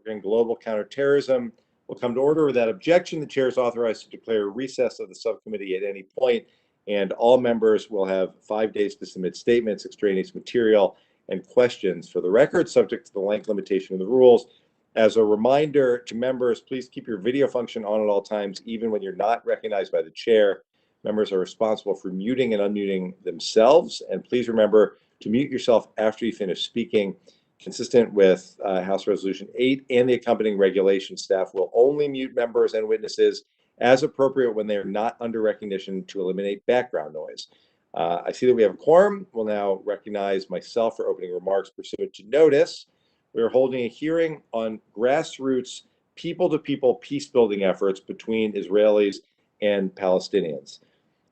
and global counterterrorism will come to order. Without objection, the chair is authorized to declare a recess of the subcommittee at any point, and all members will have 5 days to submit statements, extraneous material, and questions. For the record, subject to the length limitation of the rules. As a reminder to members, please keep your video function on at all times, even when you're not recognized by the chair. Members are responsible for muting and unmuting themselves, and please remember to mute yourself after you finish speaking. Consistent with House Resolution 8 and the accompanying regulation, staff will only mute members and witnesses as appropriate when they are not under recognition to eliminate background noise. I see that we have a quorum. We'll now recognize myself for opening remarks pursuant to notice. We are holding a hearing on grassroots people-to-people peace-building efforts between Israelis and Palestinians.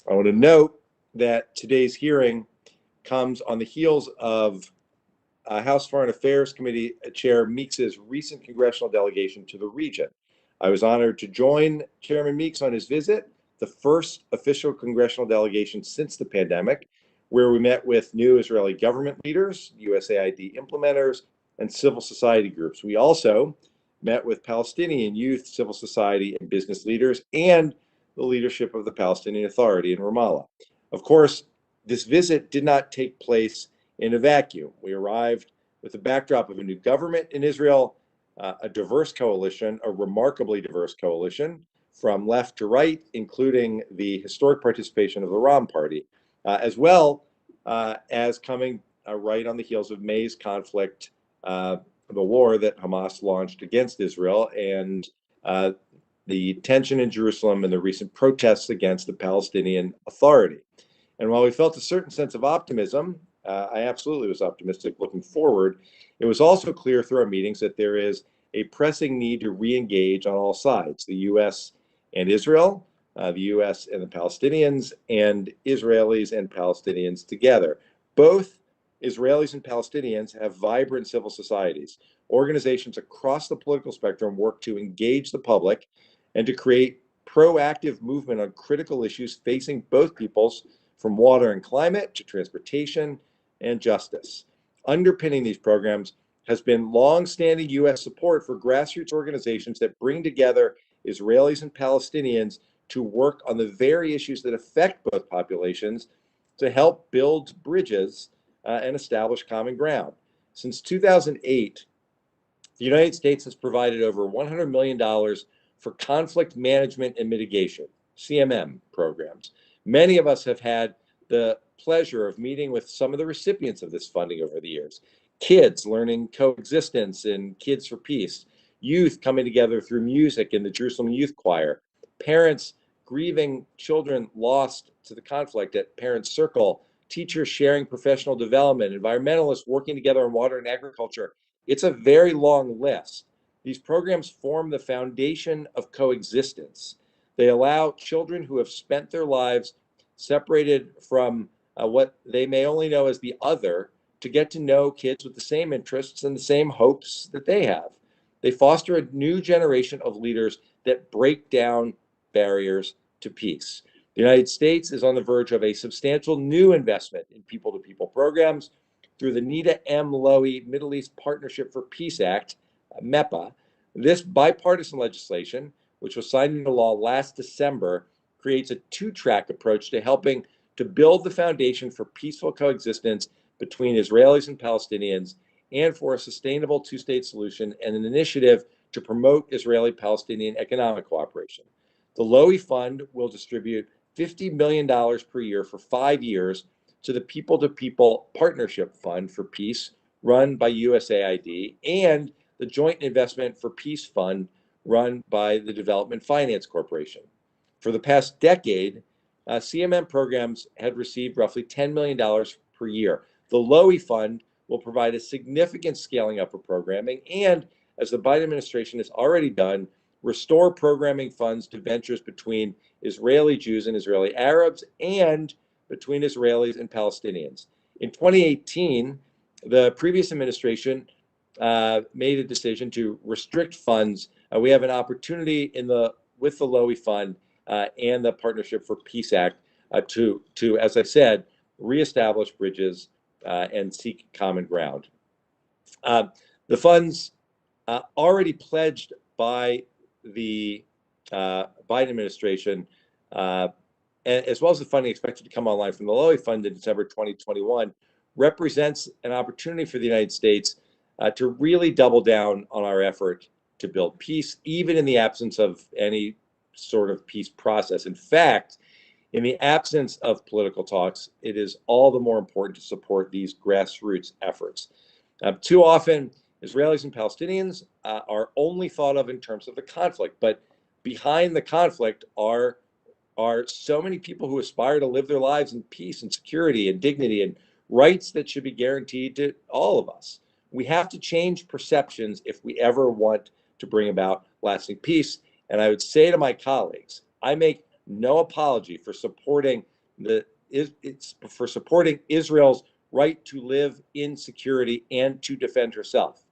I want to note that today's hearing comes on the heels of House Foreign Affairs Committee Chair Meeks's recent congressional delegation to the region. I was honored to join Chairman Meeks on his visit, the first official congressional delegation since the pandemic, where we met with new Israeli government leaders, USAID implementers, and civil society groups. We also met with Palestinian youth, civil society, and business leaders, and the leadership of the Palestinian Authority in Ramallah. Of course, this visit did not take place in a vacuum. We arrived with the backdrop of a new government in Israel, a diverse coalition, a remarkably diverse coalition, from left to right, including the historic participation of the Ram Party, as well as coming right on the heels of May's conflict, the war that Hamas launched against Israel, and the tension in Jerusalem and the recent protests against the Palestinian Authority. And while we felt a certain sense of optimism, I absolutely was optimistic looking forward, it was also clear through our meetings that there is a pressing need to re-engage on all sides, the U.S. and Israel, the U.S. and the Palestinians, and Israelis and Palestinians together. Both Israelis and Palestinians have vibrant civil societies. Organizations across the political spectrum work to engage the public and to create proactive movement on critical issues facing both peoples, from water and climate to transportation and justice. Underpinning these programs has been long-standing U.S. support for grassroots organizations that bring together Israelis and Palestinians to work on the very issues that affect both populations to help build bridges and establish common ground. Since 2008, the United States has provided over $100 million for conflict management and mitigation, CMM programs. Many of us have had the pleasure of meeting with some of the recipients of this funding over the years. Kids learning coexistence in Kids for Peace, youth coming together through music in the Jerusalem Youth Choir, parents grieving children lost to the conflict at Parents Circle, teachers sharing professional development, environmentalists working together on water and agriculture. It's a very long list. These programs form the foundation of coexistence. They allow children who have spent their lives separated from what they may only know as the other to get to know kids with the same interests and the same hopes that they have. They foster a new generation of leaders that break down barriers to peace. The United States is on the verge of a substantial new investment in people-to-people programs through the Nita M. Lowey Middle East Partnership for Peace Act, MEPA. This bipartisan legislation, which was signed into law last December, creates a two-track approach to helping to build the foundation for peaceful coexistence between Israelis and Palestinians, and for a sustainable two-state solution and an initiative to promote Israeli-Palestinian economic cooperation. The Lowey Fund will distribute $50 million per year for 5 years to the People-to-People Partnership Fund for Peace, run by USAID, and the Joint Investment for Peace Fund, run by the Development Finance Corporation. For the past decade, CMM programs had received roughly $10 million per year. The Lowey Fund will provide a significant scaling up of programming and, as the Biden administration has already done, restore programming funds to ventures between Israeli Jews and Israeli Arabs and between Israelis and Palestinians. In 2018, the previous administration made a decision to restrict funds. We have an opportunity with the Lowey Fund and the Partnership for Peace Act to, as I said, reestablish bridges and seek common ground. The funds already pledged by the Biden administration, as well as the funding expected to come online from the Lowey Fund in December 2021, represents an opportunity for the United States to really double down on our effort to build peace, even in the absence of any sort of peace process. In fact, in the absence of political talks, it is all the more important to support these grassroots efforts. Too often, Israelis and Palestinians are only thought of in terms of the conflict, but behind the conflict are so many people who aspire to live their lives in peace and security and dignity and rights that should be guaranteed to all of us. We have to change perceptions if we ever want to bring about lasting peace. And I would say to my colleagues, I make no apology for supporting Israel's right to live in security and to defend herself.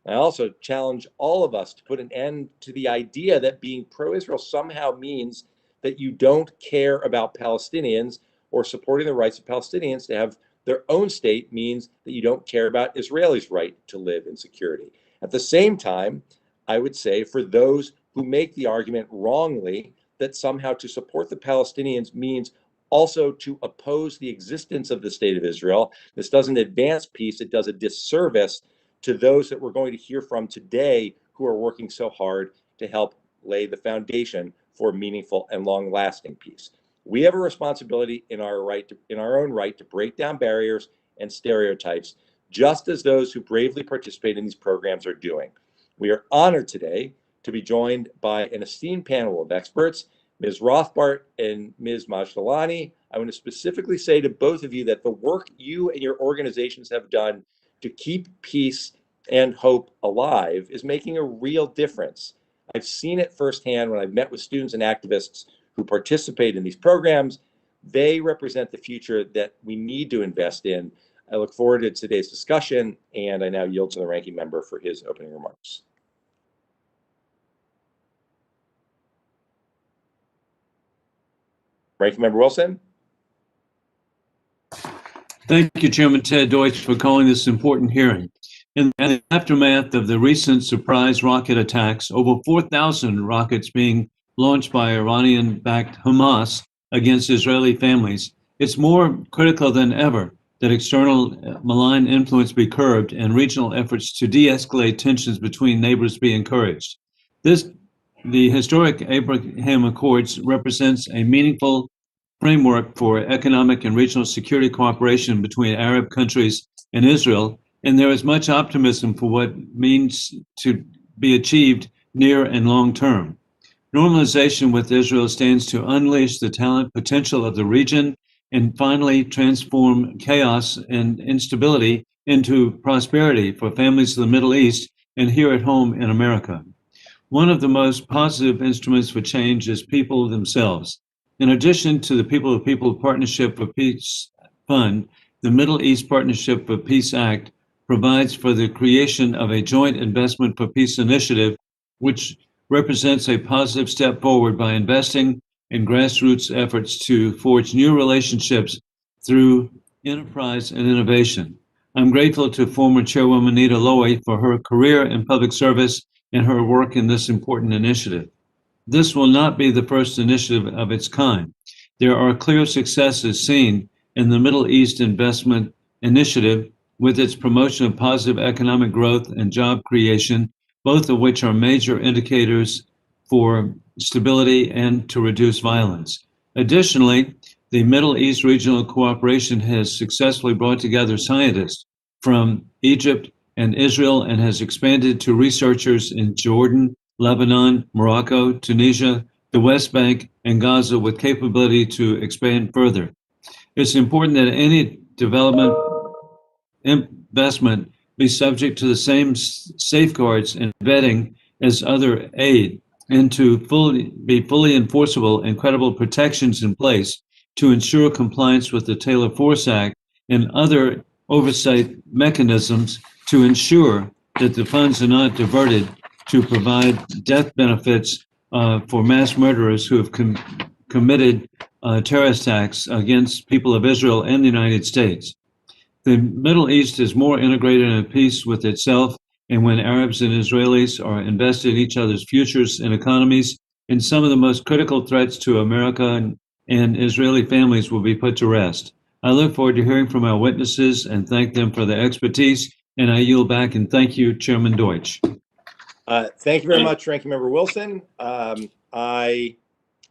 I also challenge all of us to put an end to the idea that being pro-Israel somehow means that you don't care about Palestinians, or supporting the rights of Palestinians to have their own state means that you don't care about Israelis' right to live in security. At the same time, I would say for those who make the argument wrongly that somehow to support the Palestinians means also to oppose the existence of the state of Israel, this doesn't advance peace, it does a disservice to those that we're going to hear from today who are working so hard to help lay the foundation for meaningful and long-lasting peace. We have a responsibility in our own right to break down barriers and stereotypes, just as those who bravely participate in these programs are doing. We are honored today to be joined by an esteemed panel of experts, Ms. Rothbart and Ms. Majdalani. I want to specifically say to both of you that the work you and your organizations have done to keep peace and hope alive is making a real difference. I've seen it firsthand when I've met with students and activists who participate in these programs. They represent the future that we need to invest in. I look forward to today's discussion, and I now yield to the ranking member for his opening remarks. Ranking Member Wilson. Thank you, Chairman Ted Deutsch, for calling this important hearing. In the aftermath of the recent surprise rocket attacks, over 4,000 rockets being launched by Iranian-backed Hamas against Israeli families, it's more critical than ever that external malign influence be curbed and regional efforts to de-escalate tensions between neighbors be encouraged. The historic Abraham Accords represents a meaningful framework for economic and regional security cooperation between Arab countries and Israel, and there is much optimism for what means to be achieved near and long term. Normalization with Israel stands to unleash the talent potential of the region and finally transform chaos and instability into prosperity for families of the Middle East and here at home in America. One of the most positive instruments for change is people themselves. In addition to the People to People Partnership for Peace Fund, the Middle East Partnership for Peace Act provides for the creation of a joint investment for peace initiative, which represents a positive step forward by investing in grassroots efforts to forge new relationships through enterprise and innovation. I'm grateful to former Chairwoman Nita Lowey for her career in public service and her work in this important initiative. This will not be the first initiative of its kind. There are clear successes seen in the Middle East Investment Initiative with its promotion of positive economic growth and job creation, both of which are major indicators for stability and to reduce violence. Additionally, the Middle East Regional Cooperation has successfully brought together scientists from Egypt and Israel and has expanded to researchers in Jordan, Lebanon, Morocco, Tunisia, the West Bank, and Gaza with capability to expand further. It's important that any development investment be subject to the same safeguards and vetting as other aid, and to be fully enforceable and credible protections in place to ensure compliance with the Taylor Force Act and other oversight mechanisms to ensure that the funds are not diverted to provide death benefits for mass murderers who have committed terrorist attacks against people of Israel and the United States. The Middle East is more integrated and at peace with itself and when Arabs and Israelis are invested in each other's futures and economies, and some of the most critical threats to America and Israeli families will be put to rest. I look forward to hearing from our witnesses and thank them for their expertise. And I yield back and thank you, Chairman Deutsch. Thank you very much, Ranking Member Wilson. I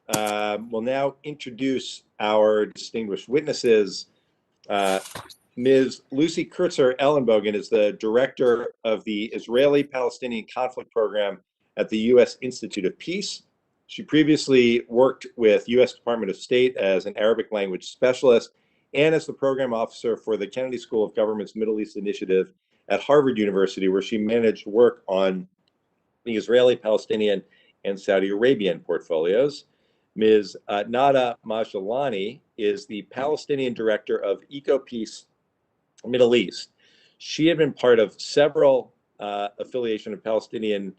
will now introduce our distinguished witnesses. Ms. Lucy Kurtzer-Ellenbogen is the Director of the Israeli-Palestinian Conflict Program at the U.S. Institute of Peace. She previously worked with U.S. Department of State as an Arabic language specialist and as the program officer for the Kennedy School of Government's Middle East Initiative at Harvard University, where she managed work on the Israeli-Palestinian and Saudi Arabian portfolios. Ms. Nita Majdalani is the Palestinian Director of EcoPeace Middle East. She had been part of several affiliation of Palestinian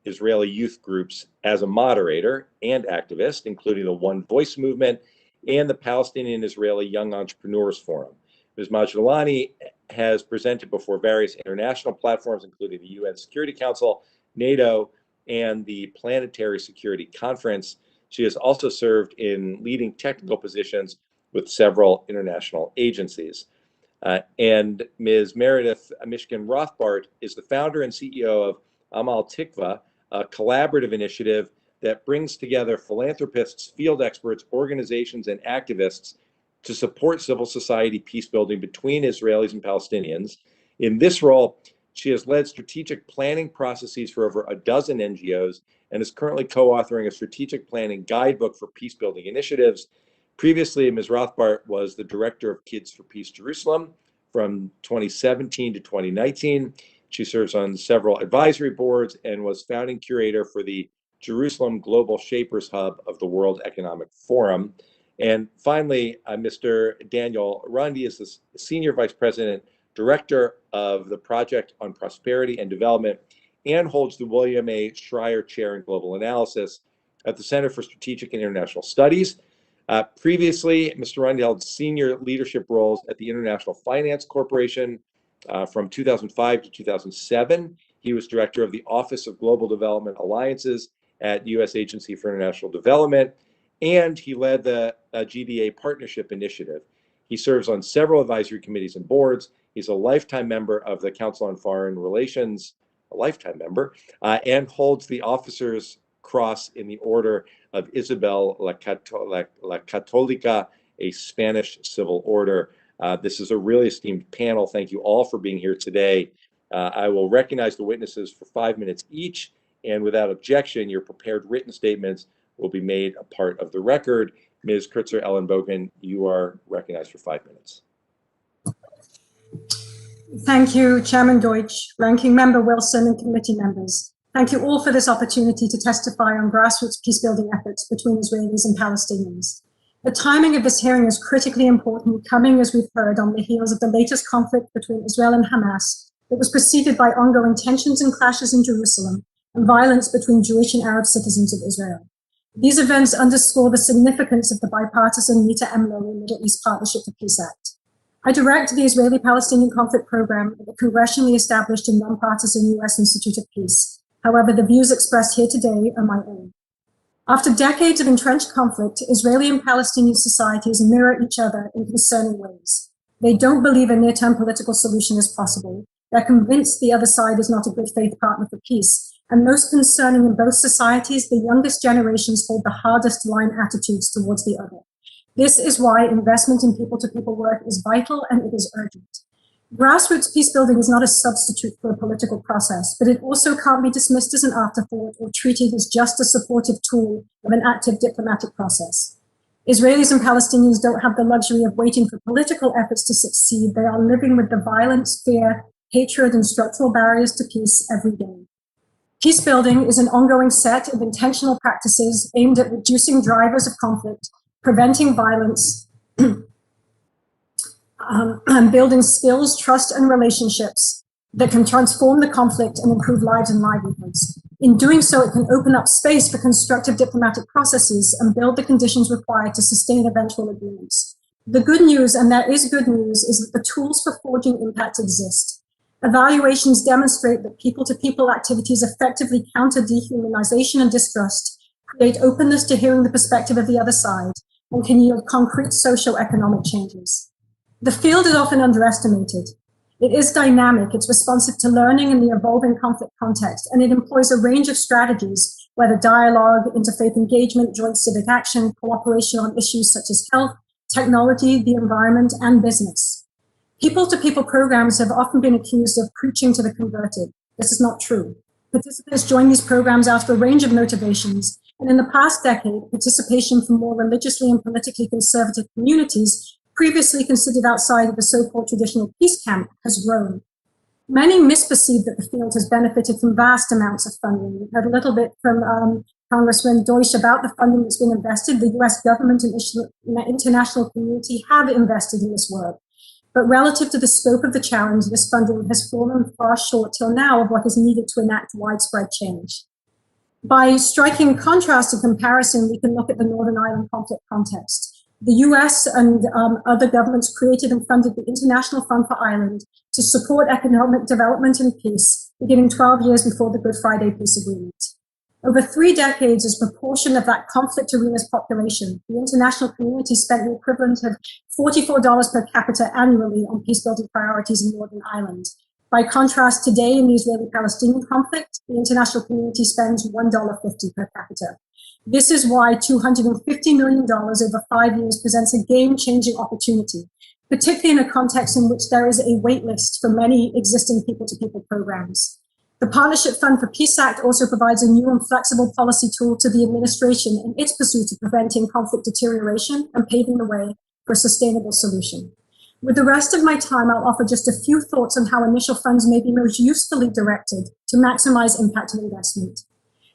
Israeli youth groups as a moderator and activist, including the One Voice movement and the Palestinian Israeli Young Entrepreneurs Forum. Ms. Majdalani has presented before various international platforms, including the UN Security Council, NATO, and the Planetary Security Conference. She has also served in leading technical positions with several international agencies. And Ms. Meredith Mishkin Rothbart is the founder and CEO of Amal-Tikva, a collaborative initiative that brings together philanthropists, field experts, organizations, and activists to support civil society peace building between Israelis and Palestinians. In this role, she has led strategic planning processes for over a dozen NGOs and is currently co-authoring a strategic planning guidebook for peace building initiatives. Previously, Ms. Rothbart was the director of Kids for Peace Jerusalem from 2017 to 2019. She serves on several advisory boards and was founding curator for the Jerusalem Global Shapers Hub of the World Economic Forum. And finally, Mr. Daniel Runde is the Senior Vice President, Director of the Project on Prosperity and Development, and holds the William A. Schreyer Chair in Global Analysis at the Center for Strategic and International Studies. Previously, Mr. Runde held senior leadership roles at the International Finance Corporation from 2005 to 2007. He was director of the Office of Global Development Alliances at U.S. Agency for International Development, and he led the GDA Partnership Initiative. He serves on several advisory committees and boards. He's a lifetime member of the Council on Foreign Relations, and holds the Officer's Cross in the Order of Isabel la Católica, a Spanish civil order. This is a really esteemed panel. Thank you all for being here today. I will recognize the witnesses for 5 minutes each, and without objection, your prepared written statements will be made a part of the record. Ms. Kurtzer-Ellenbogen, you are recognized for 5 minutes. Thank you, Chairman Deutsch, Ranking Member Wilson, and committee members. Thank you all for this opportunity to testify on grassroots peacebuilding efforts between Israelis and Palestinians. The timing of this hearing is critically important, coming, as we've heard, on the heels of the latest conflict between Israel and Hamas that was preceded by ongoing tensions and clashes in Jerusalem and violence between Jewish and Arab citizens of Israel. These events underscore the significance of the bipartisan Nita Lowey Middle East Partnership for Peace Act. I direct the Israeli-Palestinian Conflict Program at the congressionally established and nonpartisan U.S. Institute of Peace. However, the views expressed here today are my own. After decades of entrenched conflict, Israeli and Palestinian societies mirror each other in concerning ways. They don't believe a near-term political solution is possible. They're convinced the other side is not a good faith partner for peace. And most concerning in both societies, the youngest generations hold the hardest line attitudes towards the other. This is why investment in people-to-people work is vital and it is urgent. Grassroots peacebuilding is not a substitute for a political process, but it also can't be dismissed as an afterthought or treated as just a supportive tool of an active diplomatic process. Israelis and Palestinians don't have the luxury of waiting for political efforts to succeed. They are living with the violence, fear, hatred, and structural barriers to peace every day. Peacebuilding is an ongoing set of intentional practices aimed at reducing drivers of conflict, preventing violence, and building skills, trust, and relationships that can transform the conflict and improve lives and livelihoods. In doing so, it can open up space for constructive diplomatic processes and build the conditions required to sustain eventual agreements. The good news, and there is good news, is that the tools for forging impact exist. Evaluations demonstrate that people-to-people activities effectively counter dehumanization and distrust, create openness to hearing the perspective of the other side, and can yield concrete socio-economic changes. The field is often underestimated. It is dynamic, it's responsive to learning in the evolving conflict context, and it employs a range of strategies, whether dialogue, interfaith engagement, joint civic action, cooperation on issues such as health, technology, the environment, and business. People-to-people programs have often been accused of preaching to the converted. This is not true. Participants join these programs out of a range of motivations, and in the past decade, participation from more religiously and politically conservative communities previously considered outside of the so-called traditional peace camp has grown. Many misperceive that the field has benefited from vast amounts of funding. We've heard a little bit from Congressman Deutsch about the funding that's been invested. The US government and international community have invested in this work. But relative to the scope of the challenge, this funding has fallen far short till now of what is needed to enact widespread change. By striking contrast and comparison, we can look at the Northern Ireland conflict context. The US and other governments created and funded the International Fund for Ireland to support economic development and peace, beginning 12 years before the Good Friday Peace Agreement. Over 3 decades, as a proportion of that conflict arena's population, the international community spent the equivalent of $44 per capita annually on peacebuilding priorities in Northern Ireland. By contrast, today in the Israeli-Palestinian conflict, the international community spends $1.50 per capita. This is why $250 million over 5 years presents a game-changing opportunity, particularly in a context in which there is a wait list for many existing people-to-people programs. The Partnership Fund for Peace Act also provides a new and flexible policy tool to the administration in its pursuit of preventing conflict deterioration and paving the way for a sustainable solution. With the rest of my time, I'll offer just a few thoughts on how initial funds may be most usefully directed to maximize impact of investment.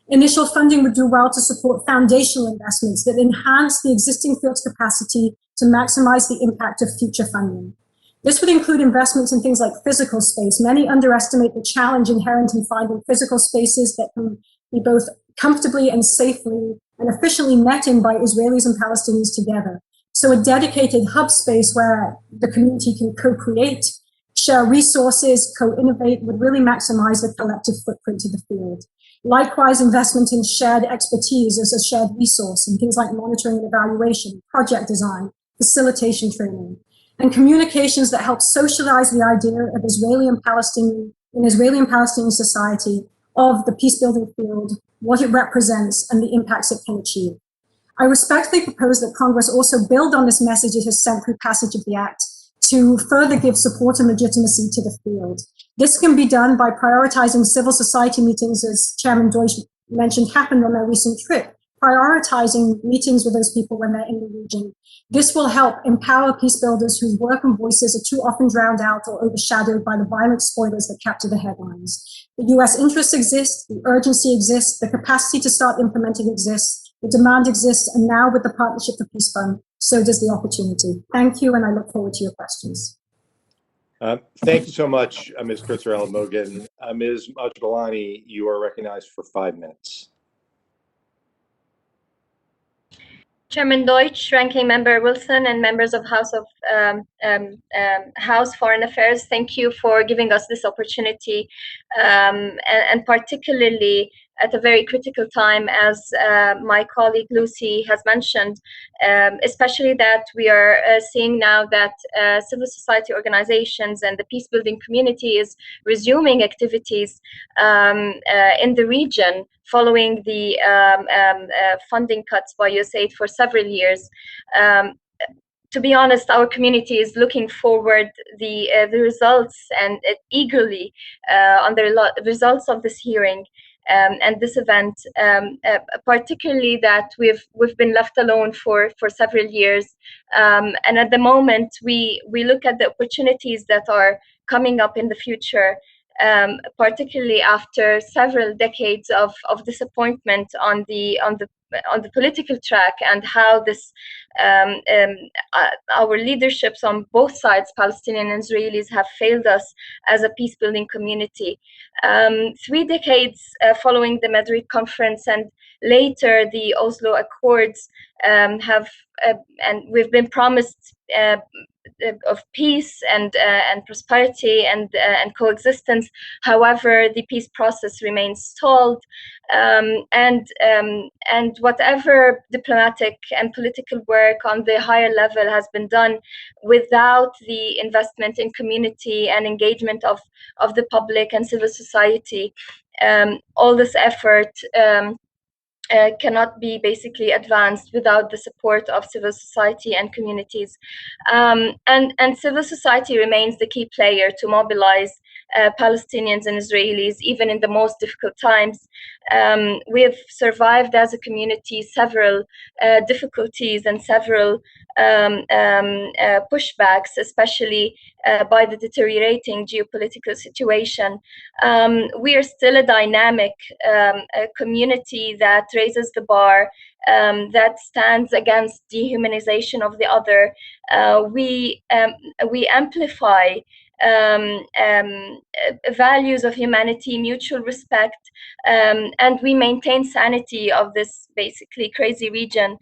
Initial funding would do well to support foundational investments that enhance the existing field's capacity to maximize the impact of future funding. This would include investments in things like physical space. Many underestimate the challenge inherent in finding physical spaces that can be both comfortably and safely and efficiently met in by Israelis and Palestinians together. So a dedicated hub space where the community can co-create, share resources, co-innovate would really maximize the collective footprint of the field. Likewise, investment in shared expertise as a shared resource in things like monitoring and evaluation, project design, facilitation training, and communications that help socialize the idea of Israeli and Palestinian society, of the peacebuilding field, what it represents, and the impacts it can achieve. I respectfully propose that Congress also build on this message it has sent through passage of the Act to further give support and legitimacy to the field. This can be done by prioritizing civil society meetings, as Chairman Deutsch mentioned happened on their recent trip, prioritizing meetings with those people when they're in the region. This will help empower peace builders whose work and voices are too often drowned out or overshadowed by the violent spoilers that capture the headlines. The US interests exist, the urgency exists, the capacity to start implementing exists, the demand exists, and now with the Partnership for Peace Fund, so does the opportunity. Thank you, and I look forward to your questions. Thank you so much, Ms. Kurtzer-Ellenbogen. Ms. Majdalani, you are recognized for 5 minutes. Chairman Deutsch, Ranking Member Wilson, and members of House Foreign Affairs, thank you for giving us this opportunity, and particularly at a very critical time, as my colleague Lucy has mentioned, especially that we are seeing now that civil society organizations and the peacebuilding community is resuming activities in the region following the funding cuts by USAID for several years. To be honest, our community is looking forward the results and eagerly on the results of this hearing and this event, particularly that we've been left alone for several years, and at the moment we look at the opportunities that are coming up in the future. Particularly after several decades of disappointment on the political track, and how this our leaderships on both sides, Palestinian and Israelis, have failed us as a peace-building community. 3 decades following the Madrid conference and later the Oslo Accords and we've been promised peace and prosperity and coexistence. However, the peace process remains stalled, and whatever diplomatic and political work on the higher level has been done without the investment in community and engagement of the public and civil society, all this effort cannot be basically advanced without the support of civil society and communities. And civil society remains the key player to mobilize Palestinians and Israelis, even in the most difficult times. We have survived as a community several difficulties and several pushbacks, especially by the deteriorating geopolitical situation. We are still a dynamic community that raises the bar, that stands against dehumanization of the other. We amplify values of humanity, mutual respect, and we maintain sanity of this basically crazy region.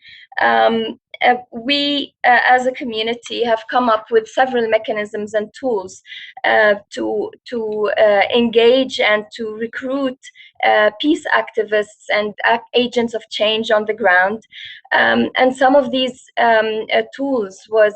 We, as a community, have come up with several mechanisms and tools to engage and to recruit peace activists and agents of change on the ground. And some of these tools was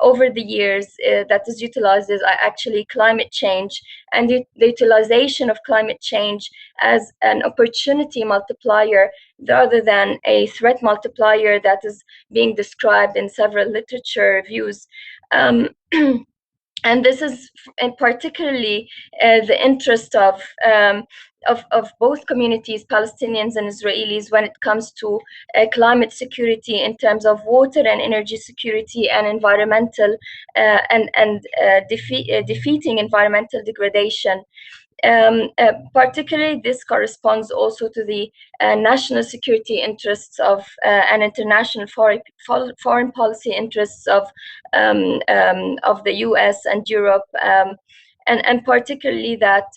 over the years that is utilized is actually climate change, and the utilization of climate change as an opportunity multiplier rather than a threat multiplier that is being described in several literature reviews. And this is particularly the interest of both communities, Palestinians and Israelis, when it comes to climate security in terms of water and energy security and environmental defeating environmental degradation. Particularly, this corresponds also to the national security interests of and international foreign policy interests of the US and Europe, and particularly that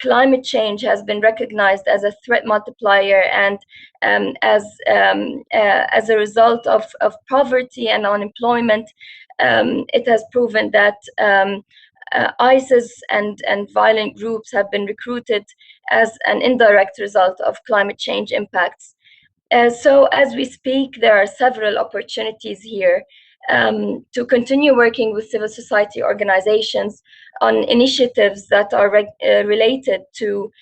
climate change has been recognized as a threat multiplier, and as a result of poverty and unemployment, it has proven that ISIS and violent groups have been recruited as an indirect result of climate change impacts. So as we speak, there are several opportunities here to continue working with civil society organizations on initiatives that are related to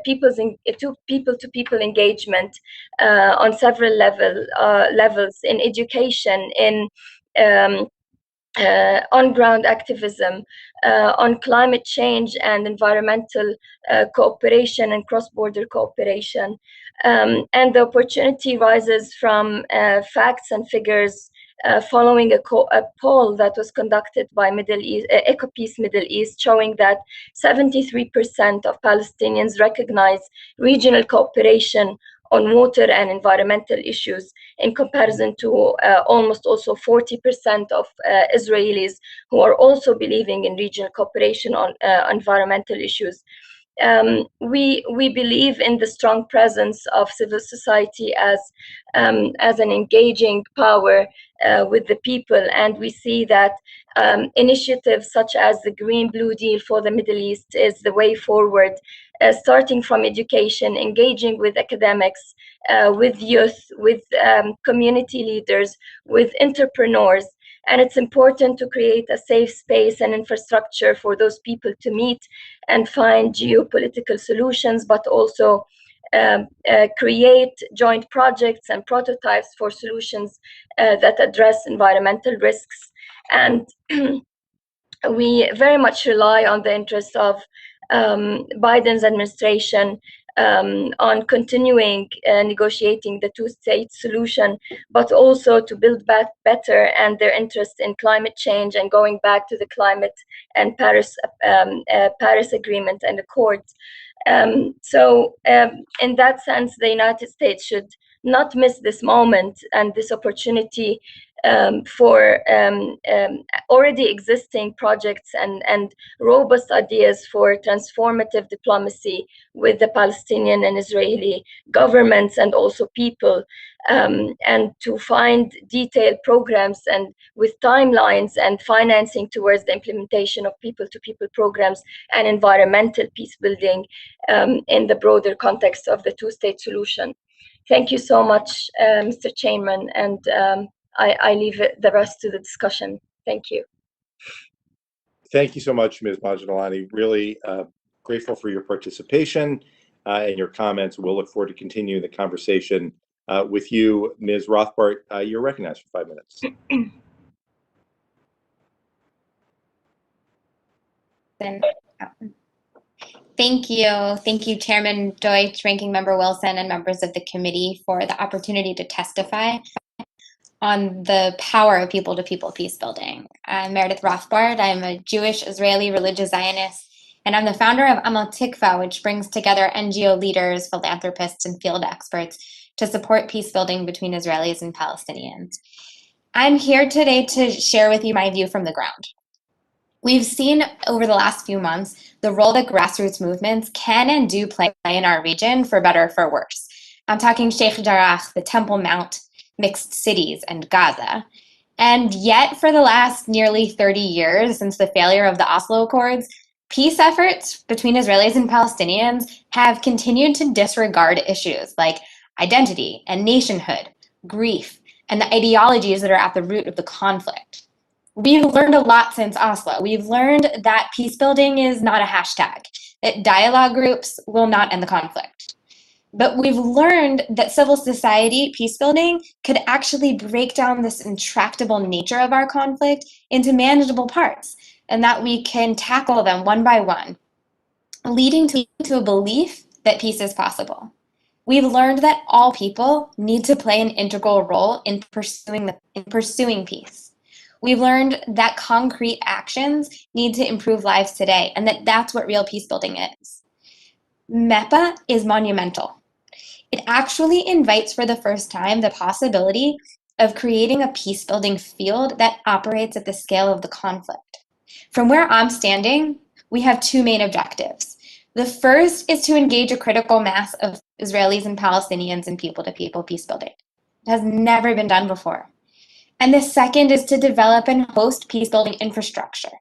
people-to-people engagement on several levels in education, in on-ground activism, on climate change and environmental cooperation and cross-border cooperation. And the opportunity rises from facts and figures following a poll that was conducted by EcoPeace Middle East, showing that 73% of Palestinians recognize regional cooperation on water and environmental issues, in comparison to almost also 40% of Israelis who are also believing in regional cooperation on environmental issues. We believe in the strong presence of civil society as an engaging power with the people, and we see that initiatives such as the Green-Blue Deal for the Middle East is the way forward, starting from education, engaging with academics, with youth, with community leaders, with entrepreneurs. And it's important to create a safe space and infrastructure for those people to meet and find geopolitical solutions, but also create joint projects and prototypes for solutions that address environmental risks. And we very much rely on the interest of Biden's administration on continuing negotiating the two-state solution, but also to build back better and their interest in climate change and going back to the climate and Paris Agreement and Accords. So in that sense, the United States should not miss this moment and this opportunity for already existing projects and robust ideas for transformative diplomacy with the Palestinian and Israeli governments and also people, and to find detailed programs and with timelines and financing towards the implementation of people-to-people programs and environmental peace building in the broader context of the two-state solution. Thank you so much, Mr. Chairman, and I leave the rest to the discussion. Thank you. Thank you so much, Ms. Majdalani. Really grateful for your participation and your comments. We'll look forward to continuing the conversation with you. Ms. Rothbart, you're recognized for 5 minutes. Thank you. Thank you, Chairman Deutsch, Ranking Member Wilson, and members of the committee for the opportunity to testify on the power of people-to-people peace building. I'm Meredith Rothbart. I'm a Jewish Israeli religious Zionist, and I'm the founder of Amal-Tikva, which brings together NGO leaders, philanthropists, and field experts to support peace building between Israelis and Palestinians. I'm here today to share with you my view from the ground. We've seen over the last few months the role that grassroots movements can and do play in our region, for better or for worse. I'm talking Sheikh Jarrah, the Temple Mount, mixed cities, and Gaza. And yet, for the last nearly 30 years since the failure of the Oslo Accords, peace efforts between Israelis and Palestinians have continued to disregard issues like identity and nationhood, grief, and the ideologies that are at the root of the conflict. We've learned a lot since Oslo. We've learned that peace building is not a hashtag, that dialogue groups will not end the conflict. But we've learned that civil society peace building could actually break down this intractable nature of our conflict into manageable parts, and that we can tackle them one by one, leading to a belief that peace is possible. We've learned that all people need to play an integral role in pursuing peace. We've learned that concrete actions need to improve lives today, and that that's what real peace building is. MEPA is monumental. It actually invites for the first time the possibility of creating a peace building field that operates at the scale of the conflict. From where I'm standing, we have two main objectives. The first is to engage a critical mass of Israelis and Palestinians in people-to-people peace building. It has never been done before. And the second is to develop and host peace building infrastructure,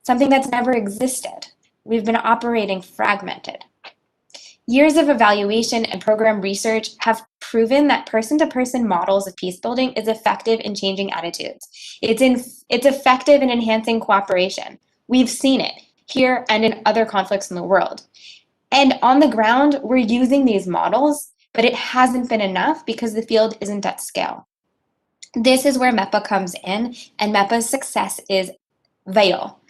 something that's never existed. We've been operating fragmented. Years of evaluation and program research have proven that person-to-person models of peace building is effective in changing attitudes. It's effective in enhancing cooperation. We've seen it here and in other conflicts in the world. And on the ground, we're using these models, but it hasn't been enough because the field isn't at scale. This is where MEPA comes in, and MEPA's success is vital.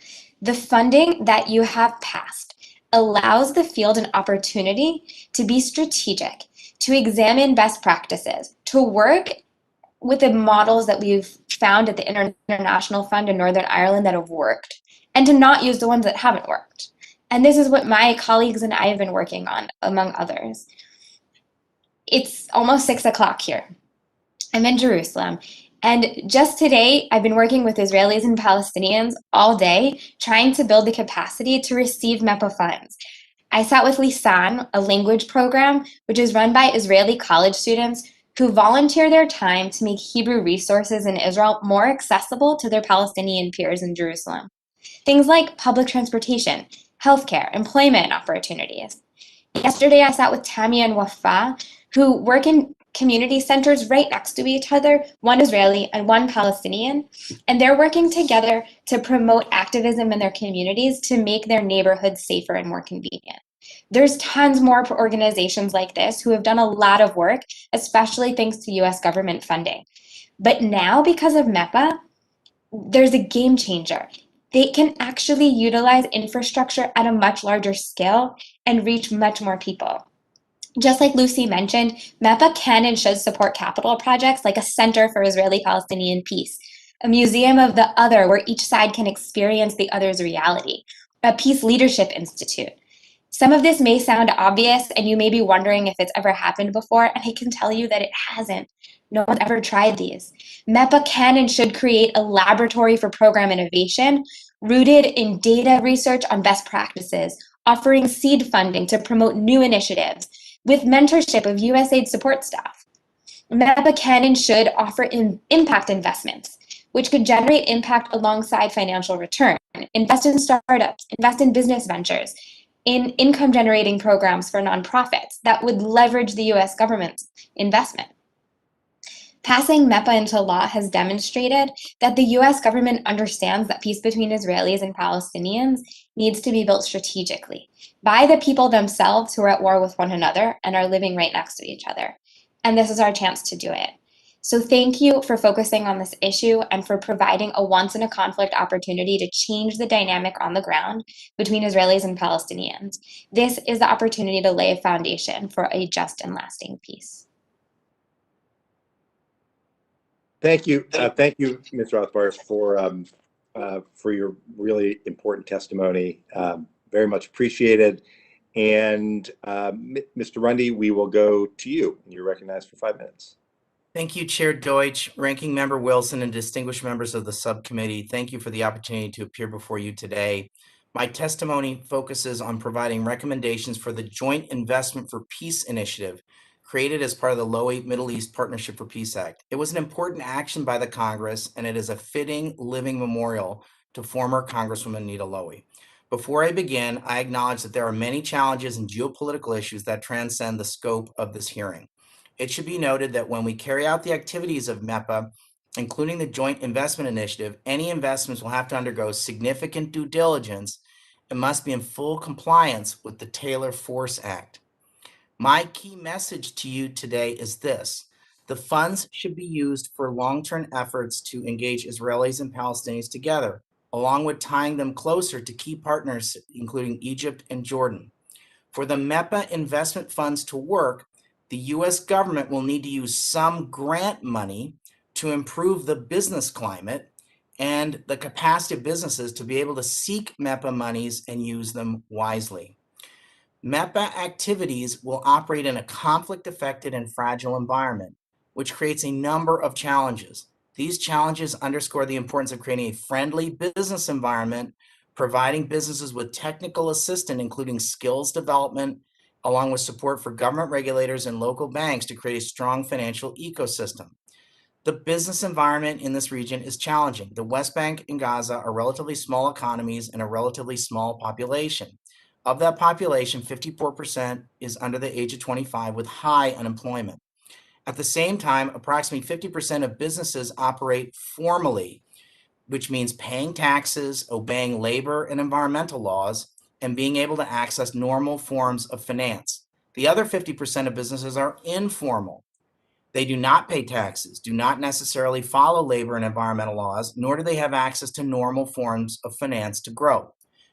The funding that you have passed allows the field an opportunity to be strategic, to examine best practices, to work with the models that we've found at the International Fund in Northern Ireland that have worked, and to not use the ones that haven't worked. And this is what my colleagues and I have been working on, among others. It's almost 6 o'clock here. I'm in Jerusalem. And just today, I've been working with Israelis and Palestinians all day, trying to build the capacity to receive MEPA funds. I sat with Lisan, a language program, which is run by Israeli college students who volunteer their time to make Hebrew resources in Israel more accessible to their Palestinian peers in Jerusalem. Things like public transportation, healthcare, employment opportunities. Yesterday, I sat with Tammy and Wafa, who work in community centers right next to each other, one Israeli and one Palestinian, and they're working together to promote activism in their communities to make their neighborhoods safer and more convenient. There's tons more organizations like this who have done a lot of work, especially thanks to US government funding. But now, because of MEPA, there's a game changer. They can actually utilize infrastructure at a much larger scale and reach much more people. Just like Lucy mentioned, MEPA can and should support capital projects like a Center for Israeli-Palestinian Peace, a museum of the other where each side can experience the other's reality, a Peace Leadership Institute. Some of this may sound obvious and you may be wondering if it's ever happened before, and I can tell you that it hasn't. No one's ever tried these. MEPA can and should create a laboratory for program innovation rooted in data research on best practices, offering seed funding to promote new initiatives with mentorship of USAID support staff. MEPA can and should offer impact investments, which could generate impact alongside financial return, invest in startups, invest in business ventures, in income generating programs for nonprofits that would leverage the US government's investment. Passing MEPA into law has demonstrated that the US government understands that peace between Israelis and Palestinians needs to be built strategically by the people themselves who are at war with one another and are living right next to each other. And this is our chance to do it. So thank you for focusing on this issue and for providing a once-in-a-conflict opportunity to change the dynamic on the ground between Israelis and Palestinians. This is the opportunity to lay a foundation for a just and lasting peace. Thank you, Ms. Rothbart, for your really important testimony. Very much appreciated. And Mr. Runde, we will go to you. You're recognized for 5 minutes. Thank you, Chair Deutsch, Ranking Member Wilson, and distinguished members of the subcommittee. Thank you for the opportunity to appear before you today. My testimony focuses on providing recommendations for the Joint Investment for Peace initiative created as part of the Lowey Middle East Partnership for Peace Act. It was an important action by the Congress, and it is a fitting living memorial to former Congresswoman Nita Lowey. Before I begin, I acknowledge that there are many challenges and geopolitical issues that transcend the scope of this hearing. It should be noted that when we carry out the activities of MEPA, including the Joint Investment Initiative, any investments will have to undergo significant due diligence and must be in full compliance with the Taylor Force Act. My key message to you today is this: the funds should be used for long-term efforts to engage Israelis and Palestinians together, along with tying them closer to key partners, including Egypt and Jordan. For the MEPA investment funds to work, the U.S. government will need to use some grant money to improve the business climate and the capacity of businesses to be able to seek MEPA monies and use them wisely. MEPA activities will operate in a conflict-affected and fragile environment, which creates a number of challenges. These challenges underscore the importance of creating a friendly business environment, providing businesses with technical assistance, including skills development, along with support for government regulators and local banks to create a strong financial ecosystem. The business environment in this region is challenging. The West Bank and Gaza are relatively small economies and a relatively small population. Of that population, 54% is under the age of 25 with high unemployment. At the same time, approximately 50% of businesses operate formally, which means paying taxes, obeying labor and environmental laws, and being able to access normal forms of finance. The other 50% of businesses are informal. They do not pay taxes, do not necessarily follow labor and environmental laws, nor do they have access to normal forms of finance to grow.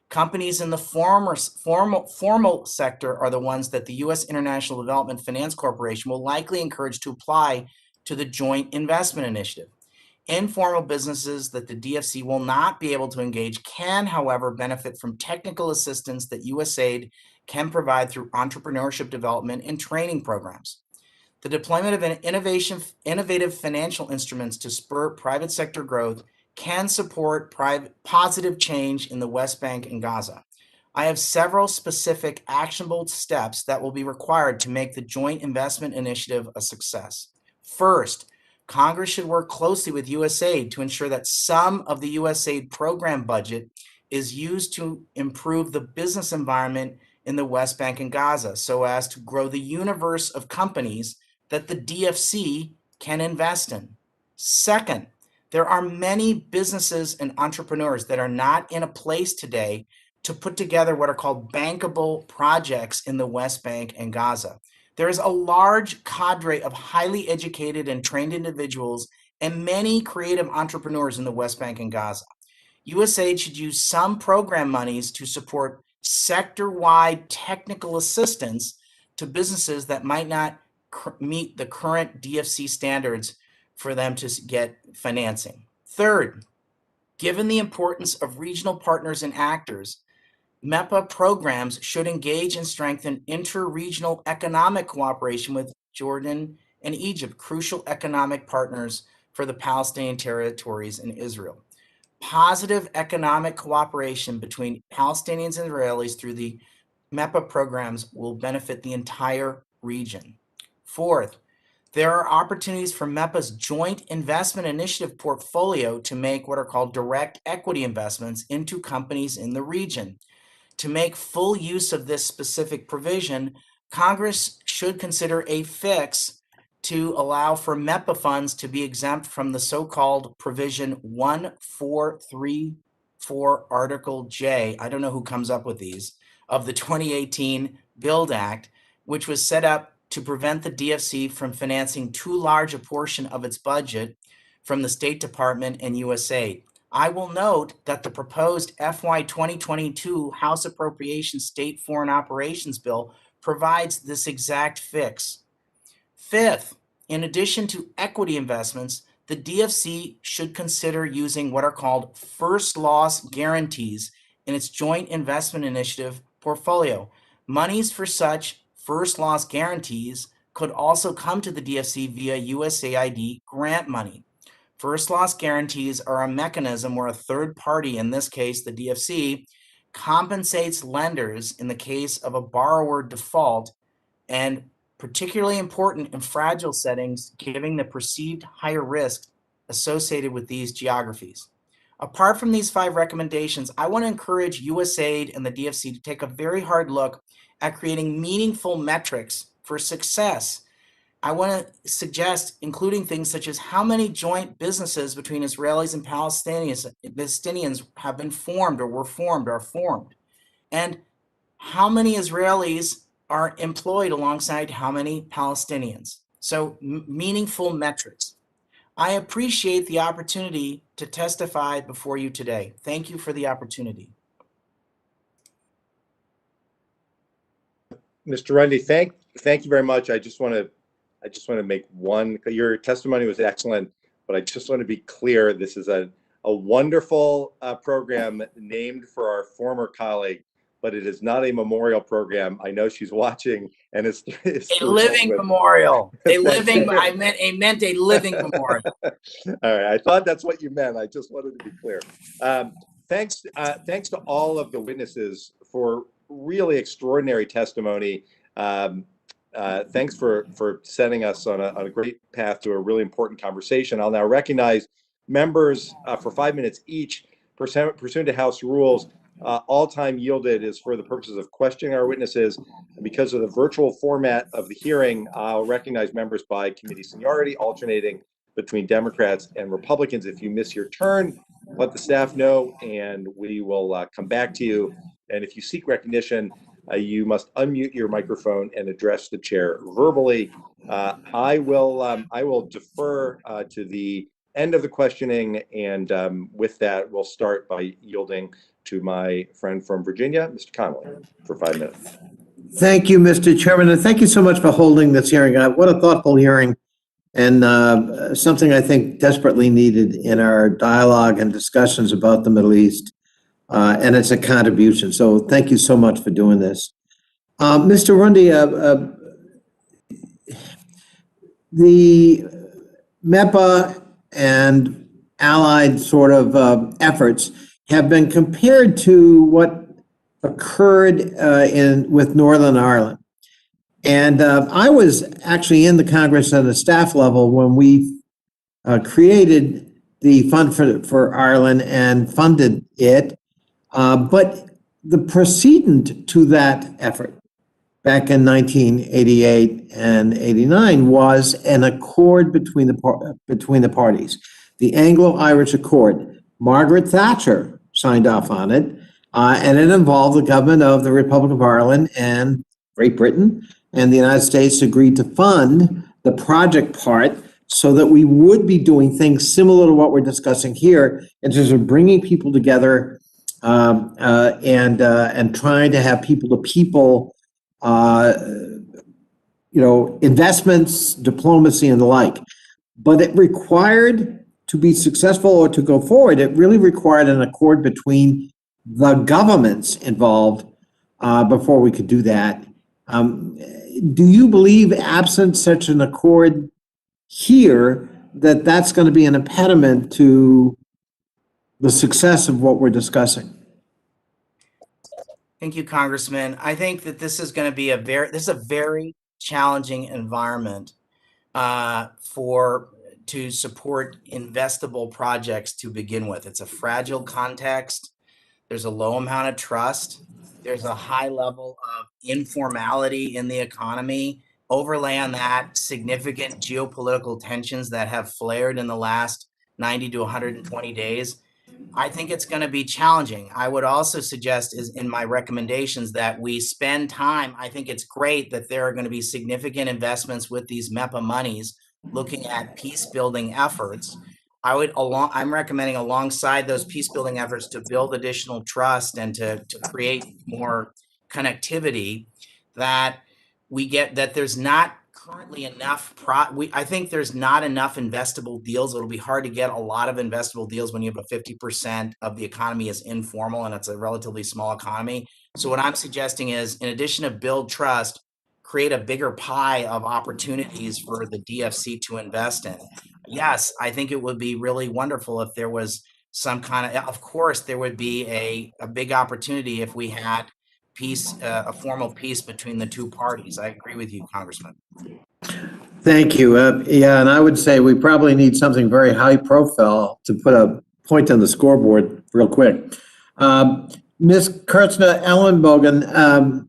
Companies in the formal sector are the ones that the U.S. International Development Finance Corporation will likely encourage to apply to the Joint Investment Initiative. Informal businesses that the DFC will not be able to engage can, however, benefit from technical assistance that USAID can provide through entrepreneurship development and training programs. The deployment of innovative financial instruments to spur private sector growth can support positive change in the West Bank and Gaza. I have several specific actionable steps that will be required to make the Joint Investment Initiative a success. First, Congress should work closely with USAID to ensure that some of the USAID program budget is used to improve the business environment in the West Bank and Gaza so as to grow the universe of companies that the DFC can invest in. Second, there are many businesses and entrepreneurs that are not in a place today to put together what are called bankable projects in the West Bank and Gaza. There is a large cadre of highly educated and trained individuals and many creative entrepreneurs in the West Bank and Gaza. USAID should use some program monies to support sector-wide technical assistance to businesses that might not meet the current DFC standards for them to get financing. Third, given the importance of regional partners and actors, MEPA programs should engage and strengthen inter-regional economic cooperation with Jordan and Egypt, crucial economic partners for the Palestinian territories in Israel. Positive economic cooperation between Palestinians and Israelis through the MEPA programs will benefit the entire region. Fourth, there are opportunities for MEPA's joint investment initiative portfolio to make what are called direct equity investments into companies in the region. To make full use of this specific provision, Congress should consider a fix to allow for MEPA funds to be exempt from the so-called provision 1434 Article J, I don't know who comes up with these, of the 2018 Build Act, which was set up to prevent the DFC from financing too large a portion of its budget from the State Department and USAID. I will note that the proposed FY 2022 House Appropriations State Foreign Operations Bill provides this exact fix. Fifth, in addition to equity investments, the DFC should consider using what are called first loss guarantees in its joint investment initiative portfolio. Monies for such first loss guarantees could also come to the DFC via USAID grant money. First loss guarantees are a mechanism where a third party, in this case the DFC, compensates lenders in the case of a borrower default, and particularly important in fragile settings, given the perceived higher risk associated with these geographies. Apart from these 5 recommendations, I want to encourage USAID and the DFC to take a very hard look at creating meaningful metrics for success. I want to suggest including things such as how many joint businesses between Israelis and Palestinians have been formed or were formed or are formed, and how many Israelis are employed alongside how many Palestinians. So meaningful metrics. I appreciate the opportunity to testify before you today. Thank you for the opportunity. Mr. Runde, thank you very much. I just want to make one. Your testimony was excellent, but I just want to be clear. This is a wonderful program named for our former colleague, but it is not a memorial program. I know she's watching, and it's a living memorial. A living. I meant a living memorial. All right. I thought that's what you meant. I just wanted to be clear. Thanks to all of the witnesses for really extraordinary testimony. Thanks for setting us on a great path to a really important conversation. I'll now recognize members for 5 minutes each. Pursuant to House rules, all time yielded is for the purposes of questioning our witnesses. And because of the virtual format of the hearing, I'll recognize members by committee seniority, alternating between Democrats and Republicans. If you miss your turn, let the staff know, and we will come back to you. And if you seek recognition, you must unmute your microphone and address the chair verbally. I will defer to the end of the questioning, and with that, we'll start by yielding to my friend from Virginia, Mr. Connolly, for 5 minutes. Thank you, Mr. Chairman, and thank you so much for holding this hearing. What a thoughtful hearing, and something I think desperately needed in our dialogue and discussions about the Middle East. And it's a contribution. So thank you so much for doing this. Mr. Runde, the MEPA and allied sort of efforts have been compared to what occurred with Northern Ireland. And I was actually in the Congress at a staff level when we created the Fund for Ireland and funded it. But the precedent to that effort back in 1988 and 89 was an accord between the parties, the Anglo-Irish Accord. Margaret Thatcher signed off on it, and it involved the government of the Republic of Ireland and Great Britain, and the United States agreed to fund the project part so that we would be doing things similar to what we're discussing here in terms of bringing people together and trying to have people-to-people, investments, diplomacy, and the like. But it required, to be successful or to go forward, it really required an accord between the governments involved before we could do that. Do you believe, absent such an accord here, that that's going to be an impediment to the success of what we're discussing? Thank you, Congressman. I think that this is going to be a very challenging environment to support investable projects to begin with. It's a fragile context. There's a low amount of trust. There's a high level of informality in the economy. Overlay on that significant geopolitical tensions that have flared in the last 90 to 120 days. I think it's going to be challenging. I would also suggest is in my recommendations that we spend time. I think it's great that there are going to be significant investments with these MEPA monies looking at peace building efforts. I'm recommending alongside those peace building efforts to build additional trust and to create more connectivity, that we get that there's not currently enough I think there's not enough investable deals. It'll be hard to get a lot of investable deals when you have a 50% of the economy is informal and it's a relatively small economy. So what I'm suggesting is, in addition to build trust, create a bigger pie of opportunities for the DFC to invest in. Yes, I think it would be really wonderful if there was some kind of course, there would be a big opportunity if we had peace, a formal peace between the two parties. I agree with you, Congressman. Thank you. Yeah, and I would say we probably need something very high profile to put a point on the scoreboard real quick. Ms. Kurtzer-Ellenbogen,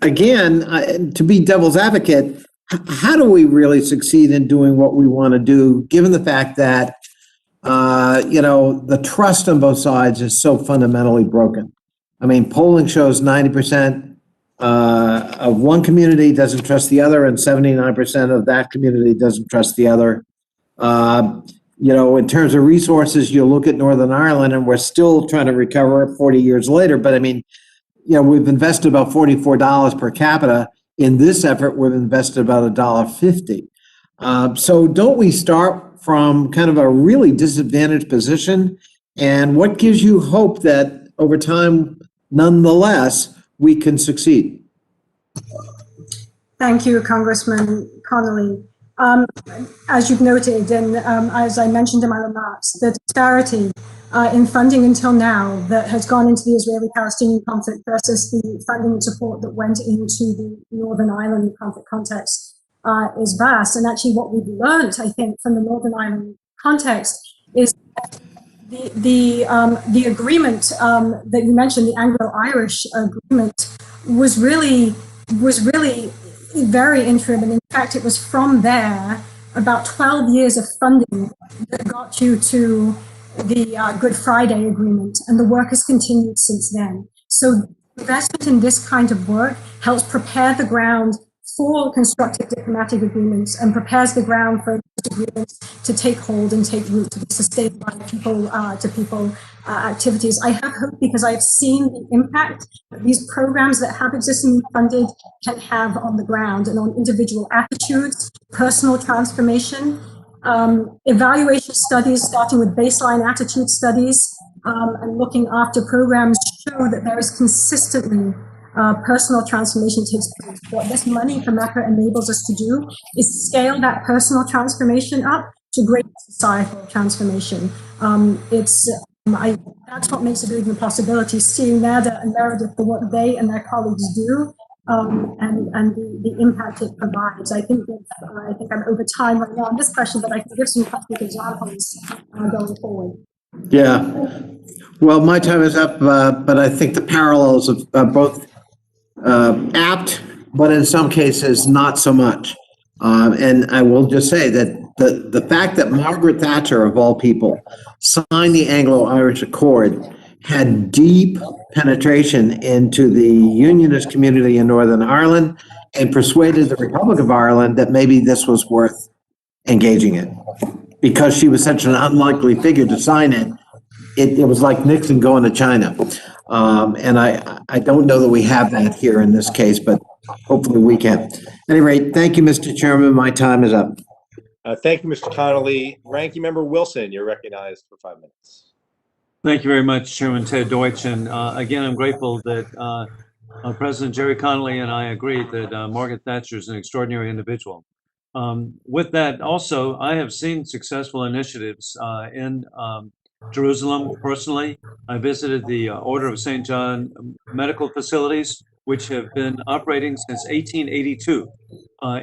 again, to be devil's advocate, how do we really succeed in doing what we want to do, given the fact that, the trust on both sides is so fundamentally broken? I mean, polling shows 90% of one community doesn't trust the other, and 79% of that community doesn't trust the other. In terms of resources, you look at Northern Ireland, and we're still trying to recover 40 years later. But I mean, we've invested about $44 per capita. In this effort, we've invested about $1.50. So don't we start from kind of a really disadvantaged position? And what gives you hope that over time, nonetheless, we can succeed? Thank you, Congressman Connolly. As you've noted, and as I mentioned in my remarks, the disparity in funding until now that has gone into the Israeli-Palestinian conflict versus the funding and support that went into the Northern Ireland conflict context is vast. And actually what we've learned, I think, from the Northern Ireland context is the agreement that you mentioned, the Anglo-Irish agreement, was really very interim. And in fact, it was from there, about 12 years of funding that got you to the Good Friday Agreement, and the work has continued since then. So investment in this kind of work helps prepare the ground for constructive diplomatic agreements and prepares the ground for agreements to take hold and take root, to be sustained by people-to-people activities. I have hope because I have seen the impact that these programs that have existed and funded can have on the ground and on individual attitudes, personal transformation, evaluation studies, starting with baseline attitude studies, and looking after programs show that there is consistently personal transformation takes place. What this money for MEPA enables us to do is scale that personal transformation up to great societal transformation. That's what makes it even a possibility, seeing Nita and Meredith, the work they and their colleagues do, and the impact it provides. I think I'm over time right now on this question, but I can give some concrete examples going forward. Yeah. Well, my time is up, but I think the parallels of both apt, but in some cases not so much. And I will just say that the fact that Margaret Thatcher, of all people, signed the Anglo-Irish Accord had deep penetration into the unionist community in Northern Ireland and persuaded the Republic of Ireland that maybe this was worth engaging in. Because she was such an unlikely figure to sign it, it was like Nixon going to China. And I don't know that we have that here in this case, but hopefully we can. At any rate, thank you, Mr. Chairman. My time is up. Thank you, Mr. Connolly. Ranking Member Wilson, you're recognized for 5 minutes. Thank you very much, Chairman Ted Deutsch. And again, I'm grateful that President Jerry Connolly and I agreed that Margaret Thatcher is an extraordinary individual. With that, also, I have seen successful initiatives in Jerusalem personally. I visited the Order of St. John medical facilities, which have been operating since 1882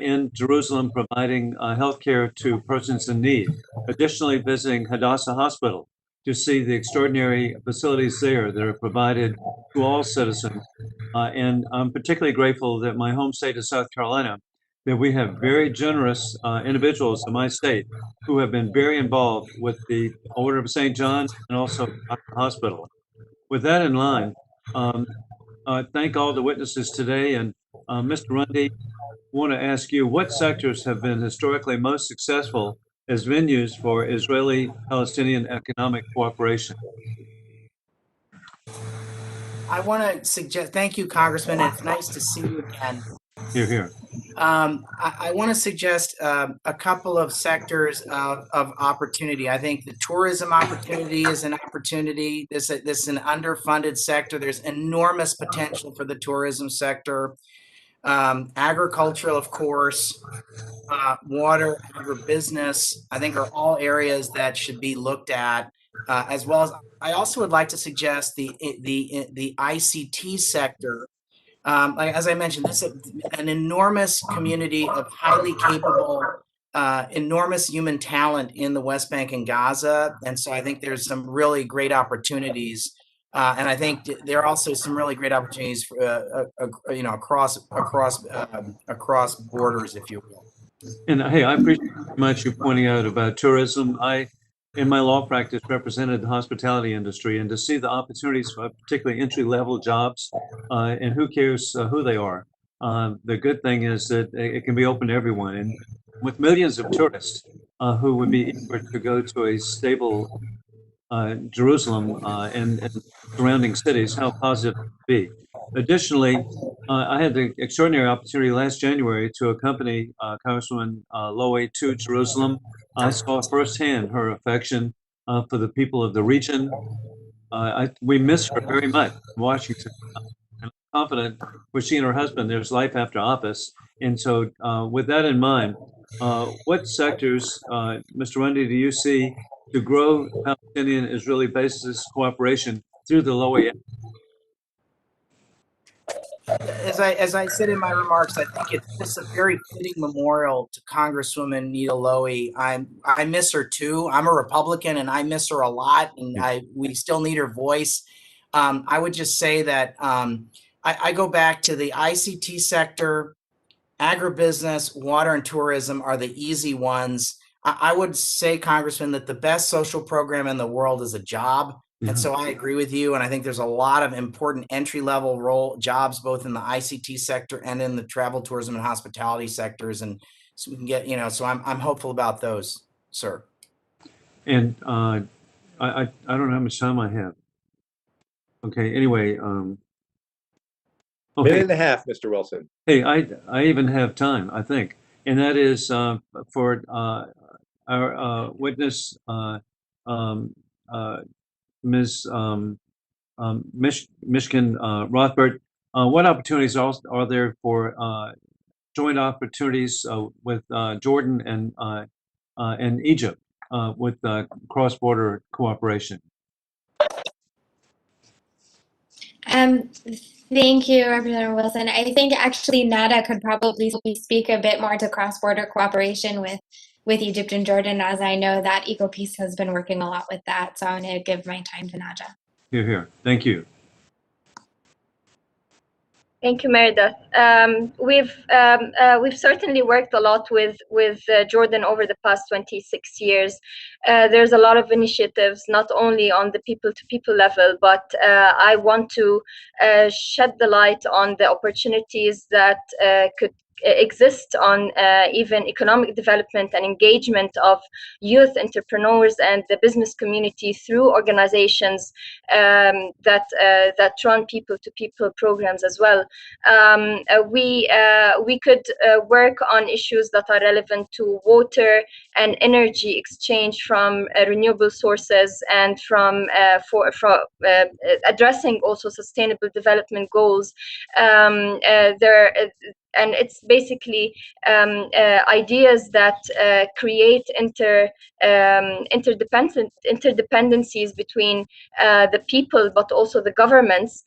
in Jerusalem, providing healthcare to persons in need. Additionally, visiting Hadassah Hospital to see the extraordinary facilities there that are provided to all citizens. And I'm particularly grateful that my home state of South Carolina, that we have very generous individuals in my state who have been very involved with the Order of St. John and also the hospital. With that in mind, thank all the witnesses today. And Mr. Runde, I want to ask you, what sectors have been historically most successful as venues for Israeli-Palestinian economic cooperation? I want to suggest, thank you, Congressman. It's nice to see you again. Here, here. I want to suggest a couple of sectors of opportunity. I think the tourism opportunity is an opportunity. This is an underfunded sector. There's enormous potential for the tourism sector. Agricultural, of course, water, agribusiness, I think are all areas that should be looked at, as well as I also would like to suggest the ICT sector. Like, as I mentioned, this is an enormous community of highly capable, enormous human talent in the West Bank and Gaza. And so I think there's some really great opportunities. And I think there are also some really great opportunities for, across borders, if you will. And hey, I appreciate very much you pointing out about tourism. I, in my law practice, represented the hospitality industry, and to see the opportunities for particularly entry-level jobs, and who cares who they are. The good thing is that it can be open to everyone. And with millions of tourists who would be eager to go to a stable Jerusalem and surrounding cities, how positive it would be. Additionally, I had the extraordinary opportunity last January to accompany Congresswoman Lowey to Jerusalem. I saw firsthand her affection for the people of the region. We miss her very much in Washington. And I'm confident with she and her husband, there's life after office. And so with that in mind, what sectors, Mr. Runde, do you see to grow Palestinian-Israeli basis cooperation through the Lowey? As I said in my remarks, I think it's just a very fitting memorial to Congresswoman Nita Lowey. I miss her too. I'm a Republican and I miss her a lot, and we still need her voice. I would just say that I go back to the ICT sector, agribusiness, water, and tourism are the easy ones. I would say, Congressman, that the best social program in the world is a job. And so I agree with you. And I think there's a lot of important entry-level role jobs, both in the ICT sector and in the travel, tourism, and hospitality sectors. And so we can get, so I'm hopeful about those, sir. And I don't know how much time I have. Okay, anyway. Okay. Minute and a half, Mr. Wilson. Hey, I even have time, I think. And that is for our witness, Ms. Mishkin Rothbart. What opportunities are there for joint opportunities with Jordan and Egypt with cross-border cooperation? Thank you, Representative Wilson. I think actually Nita could probably speak a bit more to cross-border cooperation with Egypt and Jordan, as I know that EcoPeace has been working a lot with that. So I'm going to give my time to Nita. Here, here. Thank you. Thank you, Meredith. We've certainly worked a lot with Jordan over the past 26 years. There's a lot of initiatives, not only on the people-to-people level, but I want to shed the light on the opportunities that exist on even economic development and engagement of youth entrepreneurs and the business community through organizations that run people-to-people programs as well. We could work on issues that are relevant to water and energy exchange from renewable sources, and from addressing also sustainable development goals. And it's basically ideas that create interdependencies between the people, but also the governments,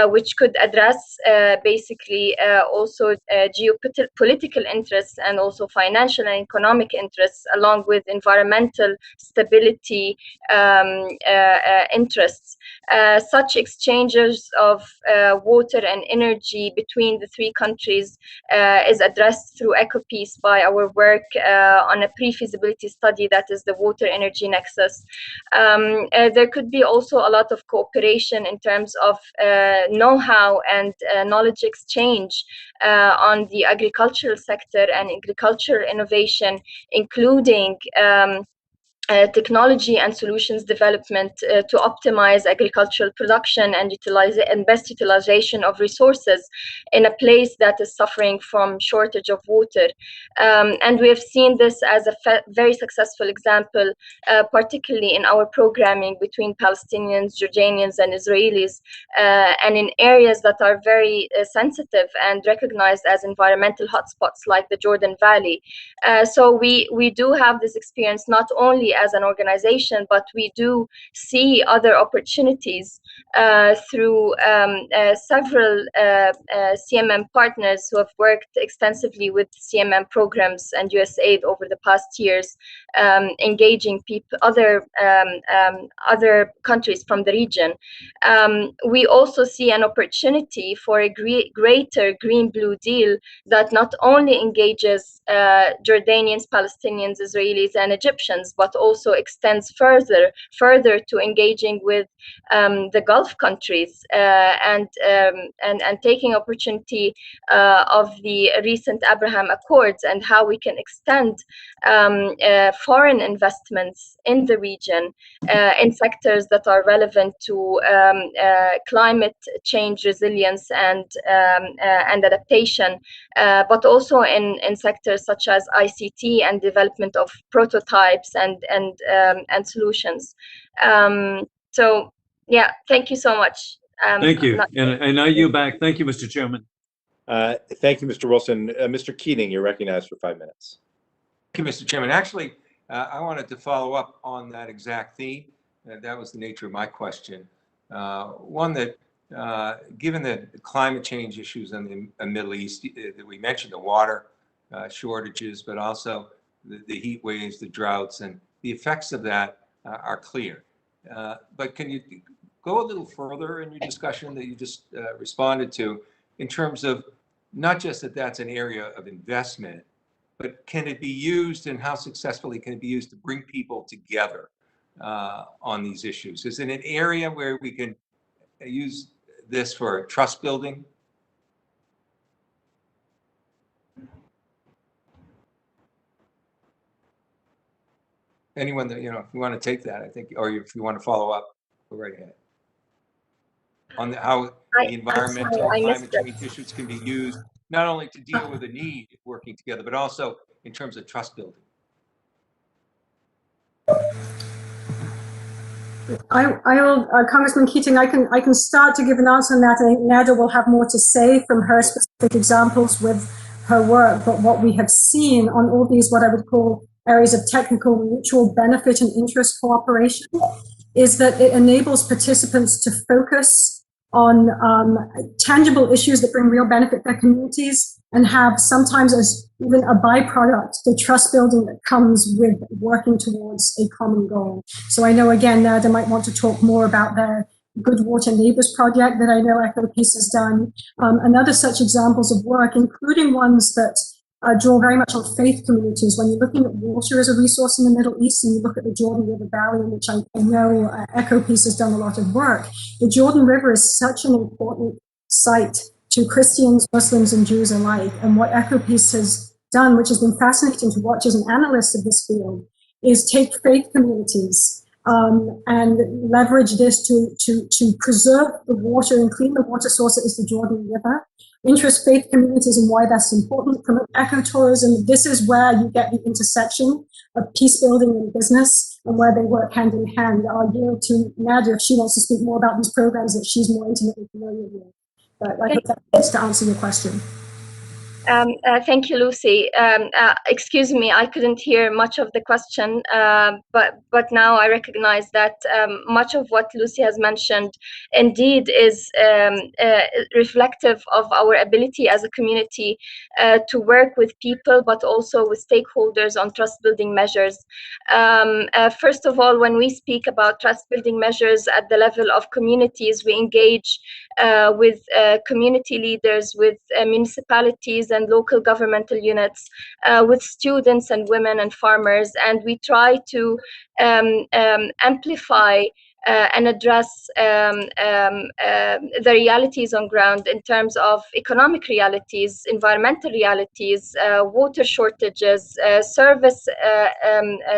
which could address basically also geopolitical interests and also financial and economic interests, along with environmental stability interests. Such exchanges of water and energy between the three countries is addressed through EcoPeace by our work on a pre-feasibility study that is the water energy nexus. There could be also a lot of cooperation in terms of know-how and knowledge exchange on the agricultural sector and agricultural innovation, including technology and solutions development to optimize agricultural production and best utilization of resources in a place that is suffering from shortage of water. And we have seen this as a very successful example, particularly in our programming between Palestinians, Jordanians, and Israelis, and in areas that are very sensitive and recognized as environmental hotspots like the Jordan Valley. So we do have this experience not only as an organization, but we do see other opportunities through several CMM partners who have worked extensively with CMM programs and USAID over the past years, engaging other countries from the region. We also see an opportunity for a greater Green-Blue deal that not only engages Jordanians, Palestinians, Israelis, and Egyptians, but also extends further to engaging with the Gulf countries and taking opportunity of the recent Abraham Accords and how we can extend foreign investments in the region in sectors that are relevant to climate change resilience and adaptation, but also in sectors such as ICT and development of prototypes and solutions. So yeah, thank you so much. Thank you. And now you back. Thank you, Mr. Chairman. Thank you, Mr. Wilson. Mr. Keating, you're recognized for 5 minutes. Thank you, Mr. Chairman. Actually, I wanted to follow up on that exact theme. That was the nature of my question. One that, given the climate change issues in the Middle East, that we mentioned the water shortages, but also the heat waves, the droughts, and the effects of that are clear. But can you go a little further in your discussion that you just responded to, in terms of not just that that's an area of investment, but can it be used, and how successfully can it be used to bring people together on these issues? Is it an area where we can use this for trust building? Anyone that, if you want to take that, I think, or if you want to follow up, go right ahead. On how the environmental and climate change issues can be used, not only to deal with the need of working together, but also in terms of trust building. Congressman Keating, I can start to give an answer on that. I think Nita will have more to say from her specific examples with her work. But what we have seen on all these, what I would call areas of technical mutual benefit and interest cooperation, is that it enables participants to focus on tangible issues that bring real benefit to their communities, and have sometimes as even a byproduct the trust building that comes with working towards a common goal. So I know, again, they might want to talk more about their Good Water Neighbors project that I know EcoPeace has done, and other such examples of work, including ones that draw very much on faith communities. When you're looking at water as a resource in the Middle East, and you look at the Jordan River Valley, in which I know EcoPeace has done a lot of work, the Jordan River is such an important site to Christians, Muslims, and Jews alike. And what EcoPeace has done, which has been fascinating to watch as an analyst of this field, is take faith communities and leverage this to preserve the water and clean the water source that is the Jordan River. Interest faith communities and why that's important. Promote ecotourism. This is where you get the intersection of peace building and business and where they work hand in hand. I'll yield to Nadia if she wants to speak more about these programs that she's more intimately familiar with. But I hope that helps to answer your question. Thank you, Lucy. Excuse me, I couldn't hear much of the question, but now I recognize that much of what Lucy has mentioned indeed is reflective of our ability as a community to work with people, but also with stakeholders on trust-building measures. First of all, when we speak about trust-building measures at the level of communities, we engage with community leaders, with municipalities and local governmental units, with students and women and farmers, and we try to amplify and address the realities on ground in terms of economic realities, environmental realities, water shortages, service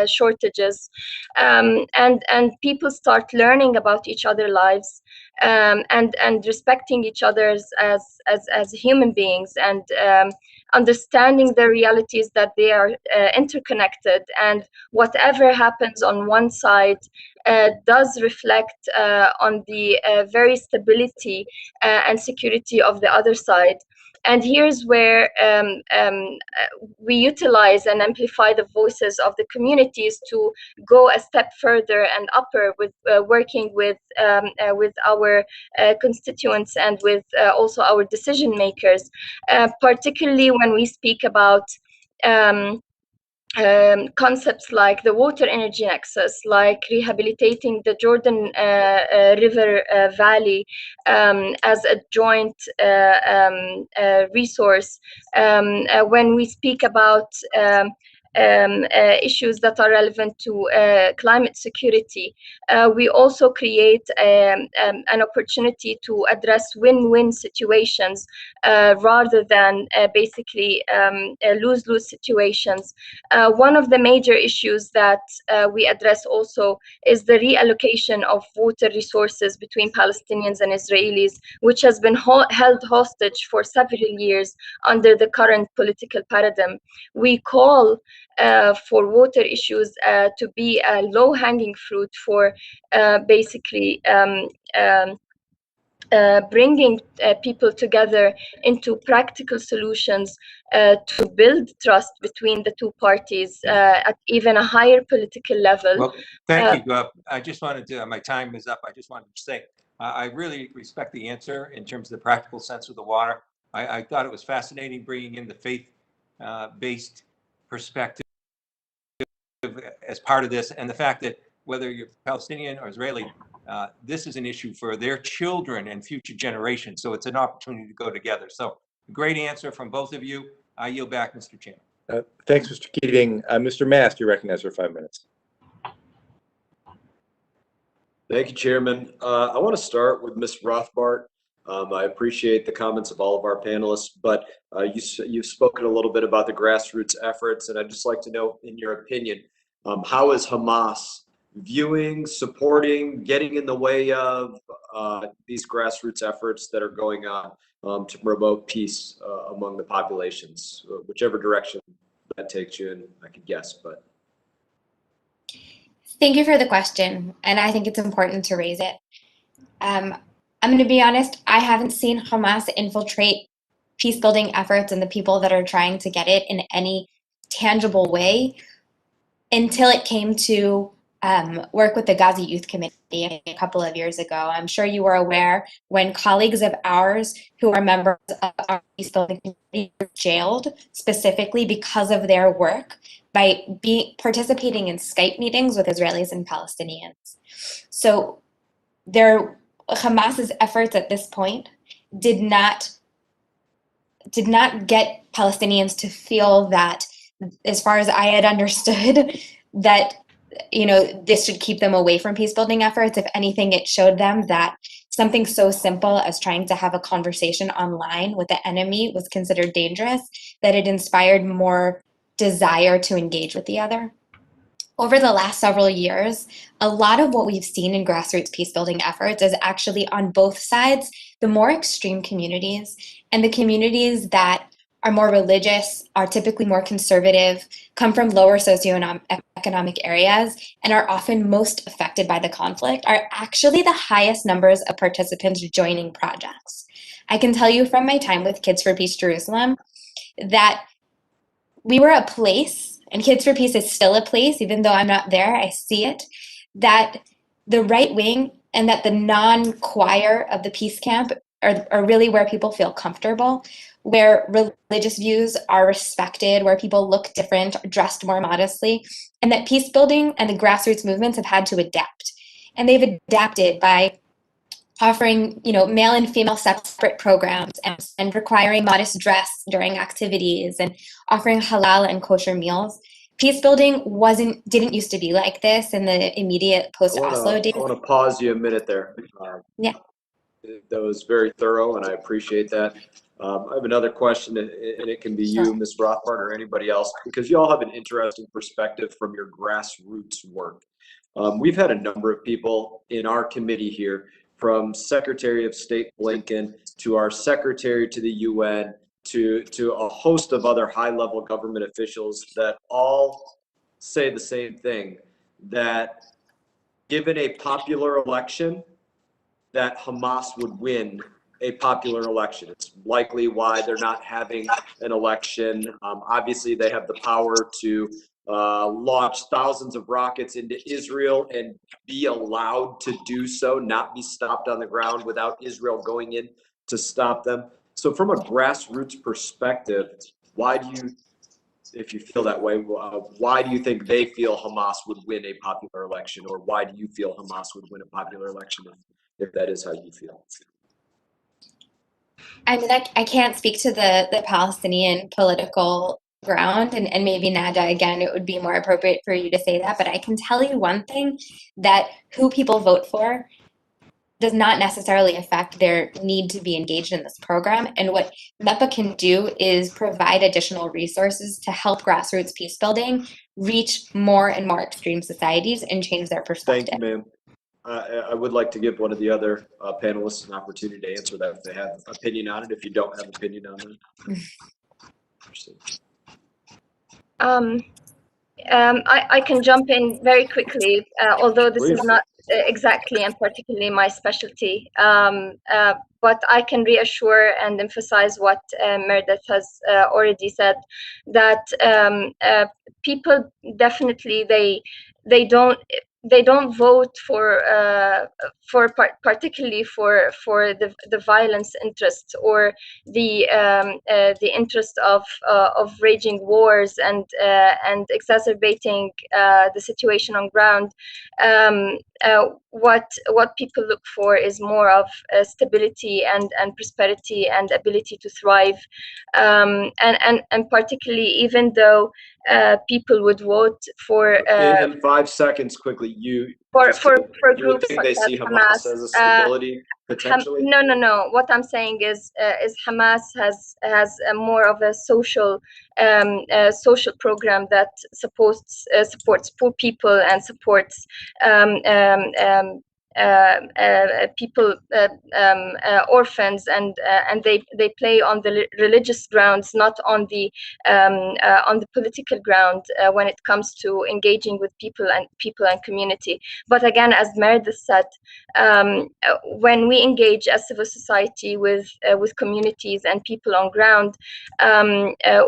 shortages, and people start learning about each other's lives and respecting each other as human beings, and understanding the realities that they are interconnected, and whatever happens on one side does reflect on the very stability and security of the other side. And here's where we utilize and amplify the voices of the communities to go a step further and upper with working with our constituents and with also our decision makers, particularly when we speak about concepts like the water energy nexus, like rehabilitating the Jordan River Valley as a joint resource. When we speak about issues that are relevant to climate security, we also create an opportunity to address win-win situations rather than basically lose-lose situations. One of the major issues that we address also is the reallocation of water resources between Palestinians and Israelis, which has been held hostage for several years under the current political paradigm. We call for water issues to be a low-hanging fruit for basically bringing people together into practical solutions to build trust between the two parties at even a higher political level. Well, thank you. I just wanted to, my time is up. I just wanted to say, I really respect the answer in terms of the practical sense of the water. I thought it was fascinating bringing in the faith-based perspective as part of this, and the fact that whether you're Palestinian or Israeli, this is an issue for their children and future generations. So it's an opportunity to go together. So great answer from both of you. I yield back, Mr. Chairman. Thanks, Mr. Keating. Mr. Mast, you're recognized for 5 minutes. Thank you, Chairman. I want to start with Ms. Rothbart. I appreciate the comments of all of our panelists, but you've spoken a little bit about the grassroots efforts, and I'd just like to know, in your opinion, how is Hamas viewing, supporting, getting in the way of these grassroots efforts that are going on to promote peace among the populations, whichever direction that takes you, and I could guess, but. Thank you for the question, and I think it's important to raise it. I'm going to be honest, I haven't seen Hamas infiltrate peace-building efforts and the people that are trying to get it in any tangible way until it came to work with the Gaza Youth Committee a couple of years ago. I'm sure you were aware when colleagues of ours who are members of our peace-building committee were jailed specifically because of their work by participating in Skype meetings with Israelis and Palestinians. So Hamas's efforts at this point did not get Palestinians to feel that, as far as I had understood, that this should keep them away from peace building efforts. If anything, it showed them that something so simple as trying to have a conversation online with the enemy was considered dangerous, that it inspired more desire to engage with the other. Over the last several years, a lot of what we've seen in grassroots peacebuilding efforts is actually on both sides, the more extreme communities and the communities that are more religious, are typically more conservative, come from lower socioeconomic areas, and are often most affected by the conflict, are actually the highest numbers of participants joining projects. I can tell you from my time with Kids for Peace Jerusalem that we were a place, and Kids for Peace is still a place, even though I'm not there, I see it, that the right wing and that the non-choir of the peace camp are really where people feel comfortable, where religious views are respected, where people look different, dressed more modestly, and that peace building and the grassroots movements have had to adapt. And they've adapted by offering, male and female separate programs and requiring modest dress during activities and offering halal and kosher meals. Peacebuilding didn't used to be like this in the immediate post-Oslo days. I want to pause you a minute there. Yeah. That was very thorough, and I appreciate that. I have another question, and it can be you, Ms. Rothbart, or anybody else, because you all have an interesting perspective from your grassroots work. We've had a number of people in our committee here, from Secretary of State Blinken to our Secretary to the UN to a host of other high-level government officials that all say the same thing, that given a popular election, that Hamas would win a popular election. It's likely why they're not having an election. Obviously, they have the power to launch thousands of rockets into Israel and be allowed to do so, not be stopped on the ground without Israel going in to stop them. So from a grassroots perspective, why do you, if you feel that way, why do you think they feel Hamas would win a popular election? Or why do you feel Hamas would win a popular election if that is how you feel? I mean, I can't speak to the Palestinian political ground, and maybe Nada, again, it would be more appropriate for you to say that, but I can tell you one thing, that who people vote for does not necessarily affect their need to be engaged in this program. And what MEPA can do is provide additional resources to help grassroots peace building reach more and more extreme societies and change their perspective. Thank you, ma'am. I would like to give one of the other panelists an opportunity to answer that if they have opinion on it. If you don't have opinion on it. I can jump in very quickly, although this Please. is not exactly and particularly my specialty. But I can reassure and emphasize what Meredith has already said, that people definitely they don't vote particularly for the violence interest or the interest of raging wars and exacerbating the situation on ground. What people look for is more of stability and prosperity and ability to thrive, and particularly, even though people would vote for in 5 seconds quickly, for you groups think they such see as Hamas as a stability potentially? No. What I'm saying is Hamas has more of a social program that supports poor people and supports people, orphans, and they play on the religious grounds, not on the political ground when it comes to engaging with people and community. But again, as Meredith said, when we engage as civil society with communities and people on ground,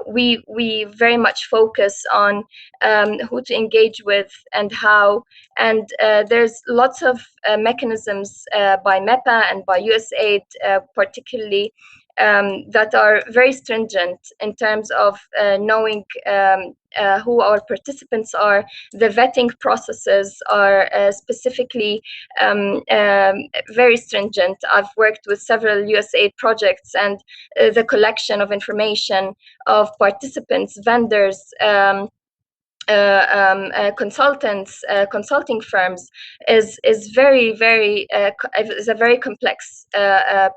we very much focus on who to engage with and how. And there's lots of mechanisms by MEPA and by USAID particularly that are very stringent in terms of knowing who our participants are. The vetting processes are specifically very stringent. I've worked with several USAID projects, and the collection of information of participants, vendors, consulting firms is a very complex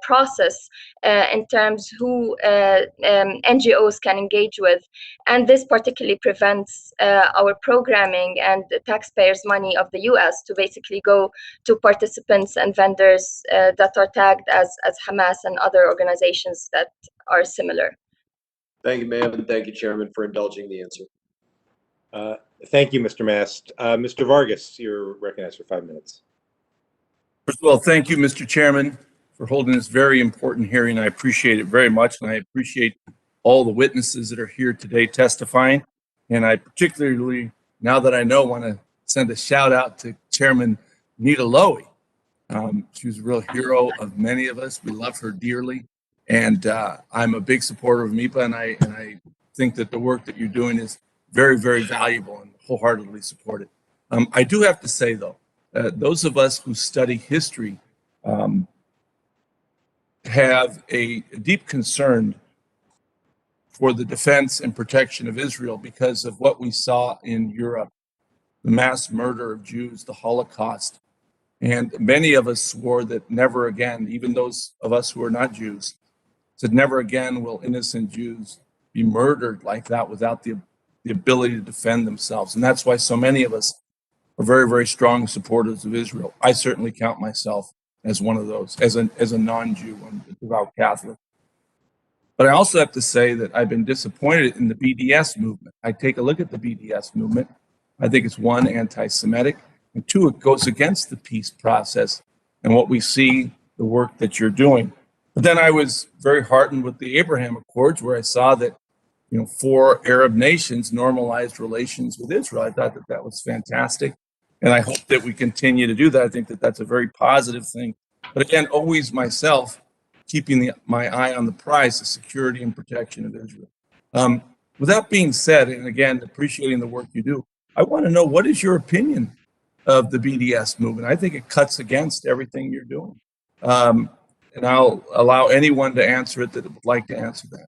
process in terms who NGOs can engage with, and this particularly prevents our programming and the taxpayers' money of the U.S. to basically go to participants and vendors that are tagged as Hamas and other organizations that are similar. Thank you, ma'am, and thank you, Chairman, for indulging the answer. Thank you, Mr. Mast. Mr. Vargas, you're recognized for 5 minutes. First of all, thank you, Mr. Chairman, for holding this very important hearing. I appreciate it very much, and I appreciate all the witnesses that are here today testifying. And I particularly, now that I know, want to send a shout out to Chairman Nita Lowey. She was a real hero of many of us. We love her dearly. And I'm a big supporter of MIPA, and I think that the work that you're doing is very, very valuable and wholeheartedly support it. I do have to say, though, those of us who study history have a deep concern for the defense and protection of Israel because of what we saw in Europe, the mass murder of Jews, the Holocaust. And many of us swore that never again, even those of us who are not Jews, said never again will innocent Jews be murdered like that without the ability to defend themselves. And that's why so many of us are very, very strong supporters of Israel. I certainly count myself as one of those, as a non-Jew and a devout Catholic. But I also have to say that I've been disappointed in the BDS movement. I take a look at the BDS movement. I think it's one, anti-Semitic, and two, it goes against the peace process and what we see, the work that you're doing. But then I was very heartened with the Abraham Accords, where I saw that 4 Arab nations normalized relations with Israel. I thought that that was fantastic. And I hope that we continue to do that. I think that that's a very positive thing. But again, always myself, keeping my eye on the prize, the security and protection of Israel. With that being said, and again, appreciating the work you do, I want to know, what is your opinion of the BDS movement? I think it cuts against everything you're doing. And I'll allow anyone to answer it that would like to answer that.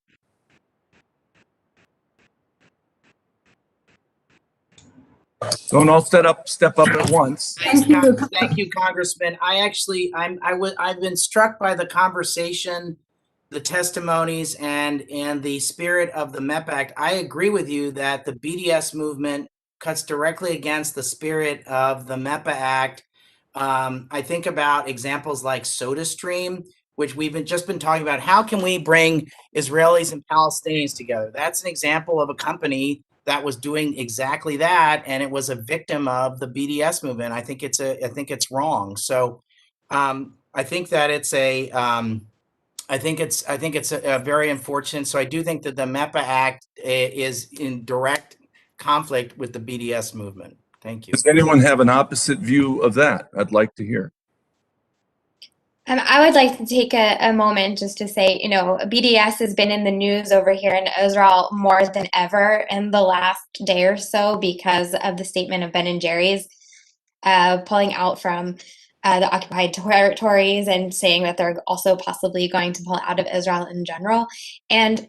Don't all step up at once. Thank you. Thank you, Congressman. I've been struck by the conversation, the testimonies, and the spirit of the MEP Act. I agree with you that the BDS movement cuts directly against the spirit of the MEPA Act. I think about examples like SodaStream, which we've just been talking about. How can we bring Israelis and Palestinians together? That's an example of a company that was doing exactly that, and it was a victim of the BDS movement. I think it's wrong. So I think that it's a very unfortunate. So I do think that the MEPA Act is in direct conflict with the BDS movement. Thank you. Does anyone have an opposite view of that? I'd like to hear. I would like to take a moment just to say, BDS has been in the news over here in Israel more than ever in the last day or so because of the statement of Ben & Jerry's pulling out from the occupied territories and saying that they're also possibly going to pull out of Israel in general. And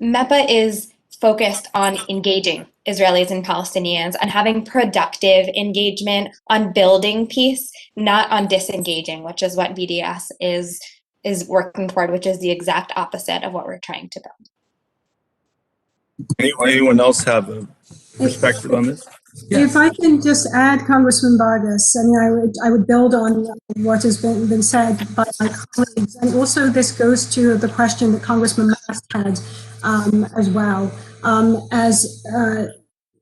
MEPA is focused on engaging Israelis and Palestinians, on having productive engagement, on building peace, not on disengaging, which is what BDS is working toward, which is the exact opposite of what we're trying to build. Anyone else have a perspective on this? If I can just add, Congressman Vargas, I would build on what has been said by my colleagues, and also this goes to the question that Congressman Mast had as well. As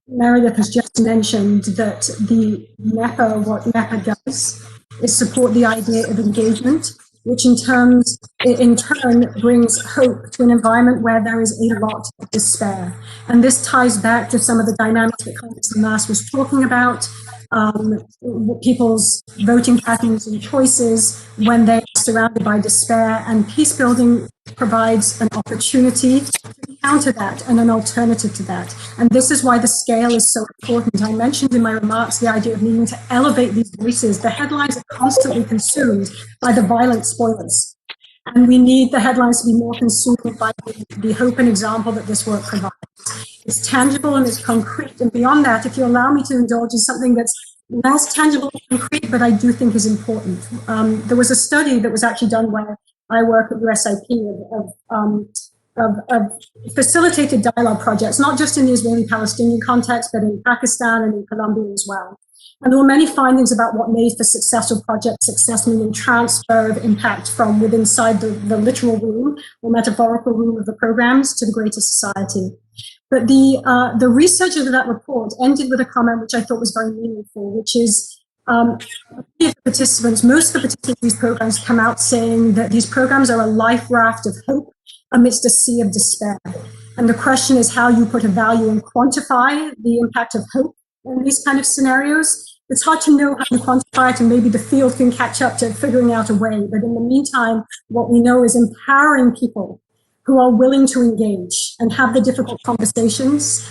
Meredith has just mentioned, that what MEPA does is support the idea of engagement, which in turn brings hope to an environment where there is a lot of despair. And this ties back to some of the dynamics that Congressman Mast was talking about, people's voting patterns and choices when they're surrounded by despair, and peacebuilding provides an opportunity to counter that and an alternative to that. And this is why the scale is so important. I mentioned in my remarks the idea of needing to elevate these voices. The headlines are constantly consumed by the violent spoilers. And we need the headlines to be more consumed by the hope and example that this work provides. it's tangible and it's concrete. And beyond that, if you allow me to indulge in something that's less tangible and concrete, but I do think is important. There was a study that was actually done where I work at USIP of facilitated dialogue projects, not just in the Israeli-Palestinian context, but in Pakistan and in Colombia as well. And there were many findings about what made for successful project success, meaning transfer of impact from within inside the literal room or metaphorical room of the programs to the greater society. But the researchers of that report ended with a comment which I thought was very meaningful, which is most of the participants of these programs come out saying that these programs are a life raft of hope amidst a sea of despair. And the question is how you put a value and quantify the impact of hope in these kind of scenarios. It's hard to know how to quantify it, and maybe the field can catch up to figuring out a way. But in the meantime, what we know is empowering people who are willing to engage and have the difficult conversations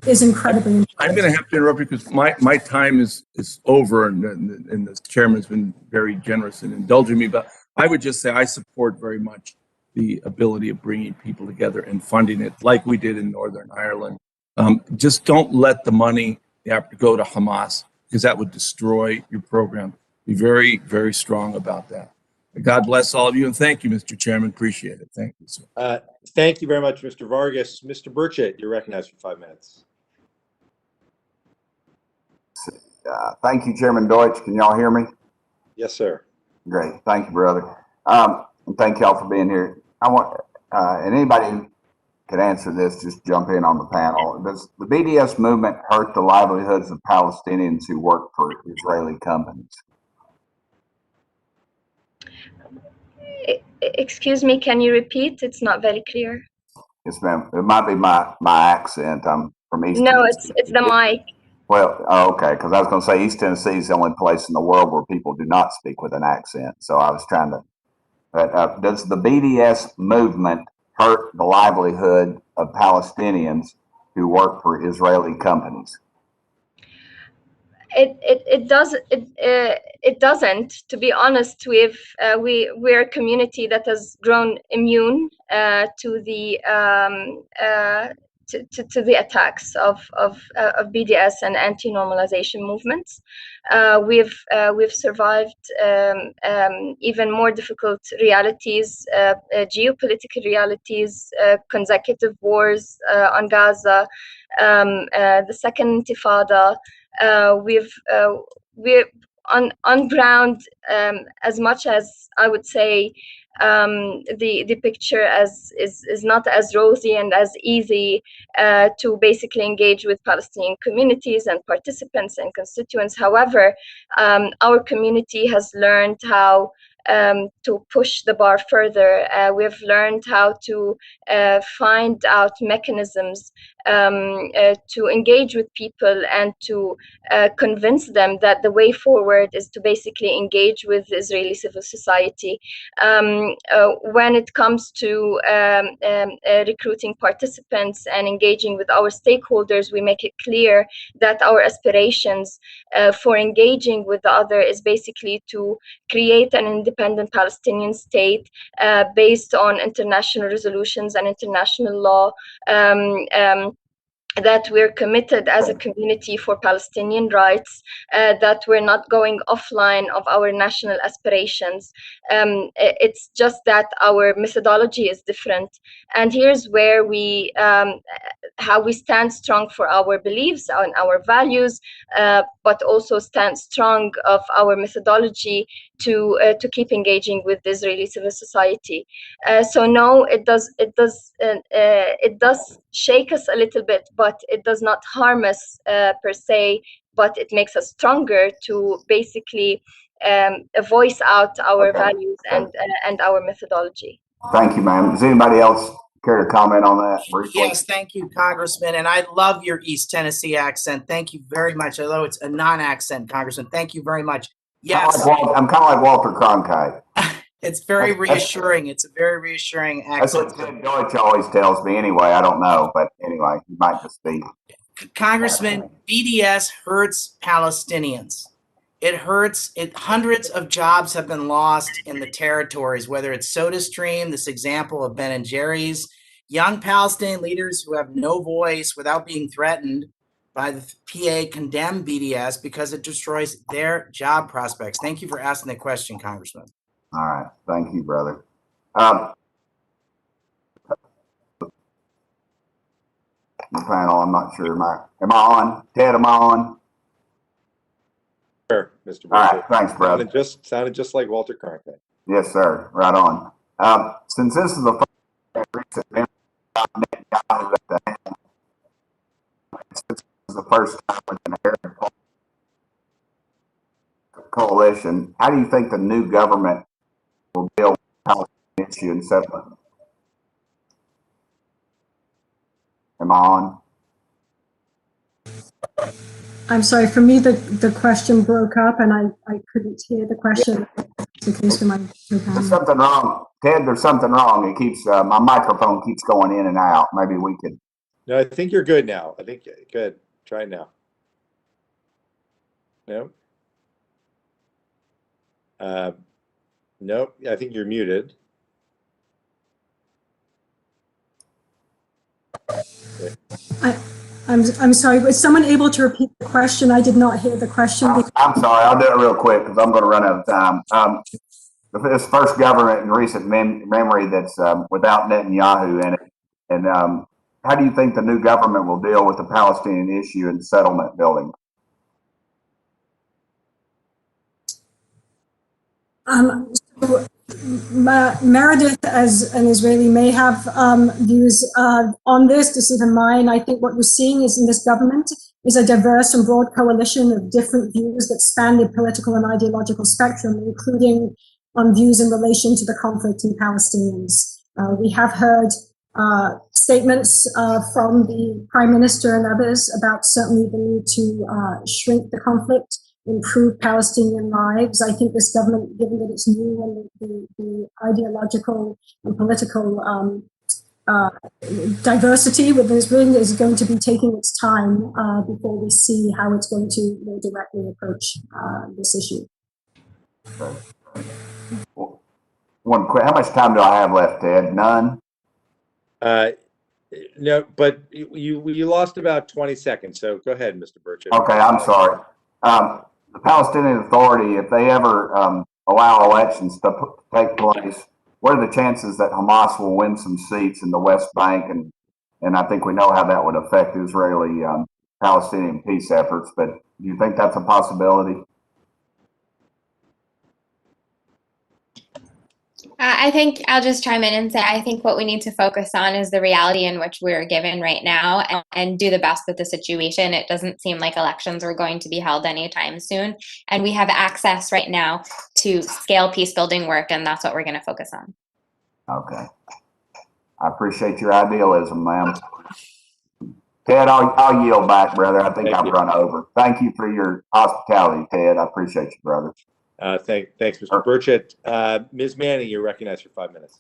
is incredibly important. I'm going to have to interrupt you because my time is over, and the chairman has been very generous in indulging me. But I would just say I support very much the ability of bringing people together and funding it like we did in Northern Ireland. Just don't let the money have to go to Hamas, because that would destroy your program. Be very, very strong about that. God bless all of you, and thank you, Mr. Chairman. Appreciate it. Thank you, sir. Thank you very much, Mr. Vargas. Mr. Burchett, you're recognized for 5 minutes. Thank you, Chairman Deutsch. Can y'all hear me? Yes, sir. Great. Thank you, brother. And thank y'all for being here. I want, and anybody who could answer this, just jump in on the panel. Does the BDS movement hurt the livelihoods of Palestinians who work for Israeli companies? Excuse me, can you repeat? It's not very clear. Yes, ma'am. It might be my accent. I'm from East No, Tennessee. it's the mic. Well, okay, because I was going to say East Tennessee is the only place in the world where people do not speak with an accent. So I was trying to. But does the BDS movement hurt the livelihood of Palestinians who work for Israeli companies? It doesn't. To be honest, we're a community that has grown immune to the attacks of BDS and anti-normalization movements. We've survived even more difficult realities, geopolitical realities, consecutive wars on Gaza, the Second Intifada. We're on ground, as much as I would say the picture is not as rosy and as easy to basically engage with Palestinian communities and participants and constituents. However, our community has learned how to push the bar further. We've learned how to find out mechanisms to engage with people and to convince them that the way forward is to basically engage with Israeli civil society. When it comes to recruiting participants and engaging with our stakeholders, we make it clear that our aspirations for engaging with the other is basically to create an independent Palestinian state based on international resolutions and international law, that we're committed as a community for Palestinian rights, that we're not going offline of our national aspirations. It's just that our methodology is different. And here's where we, how we stand strong for our beliefs and our values, but also stand strong of our methodology to keep engaging with the Israeli civil society. So no, it does shake us a little bit, but it does not harm us per se, but it makes us stronger to basically voice out our values and our methodology. Thank you, ma'am. Does anybody else care to comment on that briefly? Yes, thank you, Congressman. And I love your East Tennessee accent. Thank you very much. Although it's a non-accent, Congressman. Thank you very much. Yes. I'm kind of like Walter Cronkite. It's very reassuring. It's a very reassuring accent. That's what Ted Deutsch always tells me anyway. I don't know, but anyway, you might just be. Congressman, BDS hurts Palestinians. It hurts. Hundreds of jobs have been lost in the territories, whether it's SodaStream, this example of Ben and Jerry's young Palestinian leaders who have no voice without being threatened by the PA condemn BDS because it destroys their job prospects. Thank you for asking that question, Congressman. All right, thank you, brother. The panel, I'm not sure. Am I on? Ted, am I on? Sure, Mr. All right, Burchett. thanks, brother. Sounded just like Walter Cronkite. Yes, sir. Right on. Since this is the first time with an Arab coalition, how do you think the new government will deal with the Palestinian issue and settlement? Am I on? I'm sorry, for me, the question broke up and I couldn't hear the question. There's something wrong. Ted, there's something wrong. It keeps, my microphone keeps going in and out. Maybe we could. No, I think you're good now. I think good. Try now. No? Nope. I think you're muted. Okay. I'm sorry, was someone able to repeat the question? I did not hear the question. I'm sorry, I'll do it real quick because I'm going to run out of time. This first government in recent memory that's without Netanyahu in it. And how do you think the new government will deal with the Palestinian issue and settlement building? So Meredith, as an Israeli, may have views on this. This isn't mine. I think what we're seeing is in this government is a diverse and broad coalition of different views that span the political and ideological spectrum, including on views in relation to the conflict in Palestinians. We have heard statements from the Prime Minister and others about certainly the need to shrink the conflict, improve Palestinian lives. I think this government, given that it's new and the ideological and political diversity within Israel is going to be taking its time before we see how it's going to more directly approach this issue. One quick, how much time do I have left, Ted? None? No, but you lost about 20 seconds, so go ahead, Mr. Burchett. Okay, I'm sorry. The Palestinian Authority, if they ever allow elections to take place, what are the chances that Hamas will win some seats in the West Bank? And I think we know how that would affect Israeli Palestinian peace efforts, but do you think that's a possibility? I think I'll just chime in and say I think what we need to focus on is the reality in which we're given right now and do the best with the situation. It doesn't seem like elections are going to be held anytime soon. And we have access right now to scale peace building work, and that's what we're going to focus on. Okay. I appreciate your idealism, ma'am. Ted, I'll yield back, brother. I think I've run over. Thank you for your hospitality, Ted. I appreciate you, brother. Thanks, Mr. Burchett. Ms. Manning, you're recognized for 5 minutes.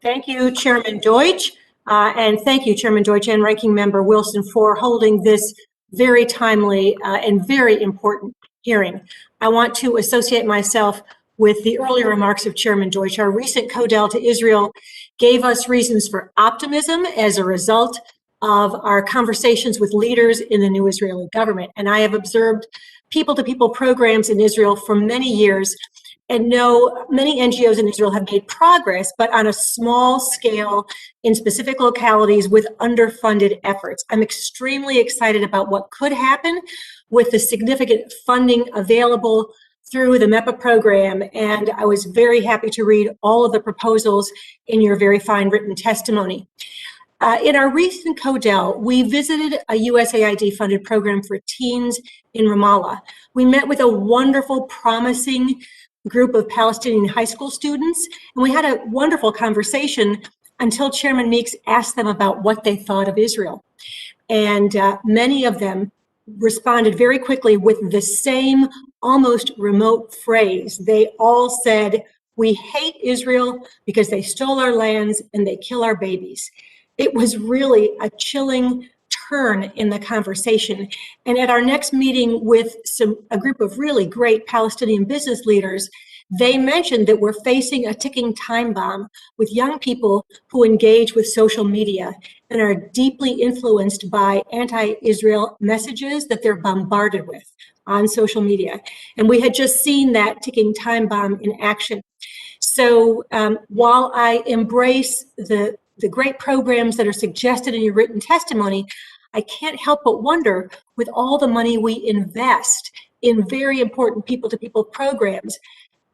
Thank you, Chairman Deutsch, and thank you, Chairman Deutsch and Ranking Member Wilson, for holding this very timely and very important hearing. I want to associate myself with the earlier remarks of Chairman Deutsch. Our recent CODEL to Israel gave us reasons for optimism as a result of our conversations with leaders in the new Israeli government. And I have observed people-to-people programs in Israel for many years and know many NGOs in Israel have made progress, but on a small scale in specific localities with underfunded efforts. I'm extremely excited about what could happen with the significant funding available through the MEPA program, and I was very happy to read all of the proposals in your very fine written testimony. In our recent CODEL, we visited a USAID-funded program for teens in Ramallah. We met with a wonderful, promising group of Palestinian high school students, and we had a wonderful conversation until Chairman Meeks asked them about what they thought of Israel. And many of them responded very quickly with the same almost remote phrase. They all said, "We hate Israel because they stole our lands and they kill our babies." It was really a chilling turn in the conversation. And at our next meeting with a group of really great Palestinian business leaders, they mentioned that we're facing a ticking time bomb with young people who engage with social media and are deeply influenced by anti-Israel messages that they're bombarded with on social media. And we had just seen that ticking time bomb in action. So while I embrace the great programs that are suggested in your written testimony, I can't help but wonder, with all the money we invest in very important people-to-people programs,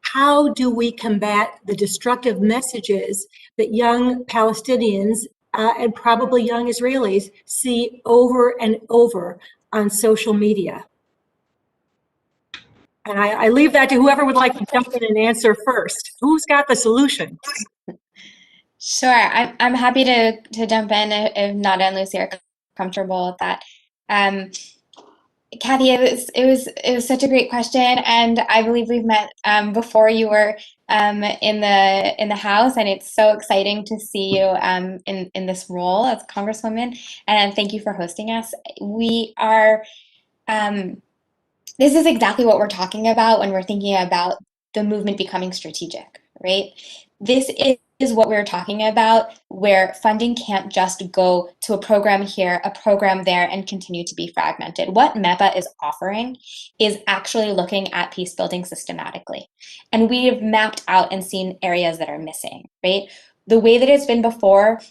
how do we combat the destructive messages that young Palestinians and probably young Israelis see over and over on social media? And I leave that to whoever would like to jump in and answer first. Who's got the solution? Sure, I'm happy to jump in if Nada and Lucy are comfortable with that. Kathy, it was such a great question, and I believe we've met before you were in the House, and it's so exciting to see you in this role as Congresswoman. And thank you for hosting us. We are. This is exactly what we're talking about when we're thinking about the movement becoming strategic, right? This is what we're talking about, where funding can't just go to a program here, a program there, and continue to be fragmented. What MEPA is offering is actually looking at peace building systematically. And we have mapped out and seen areas that are missing, right? The way that it's been before,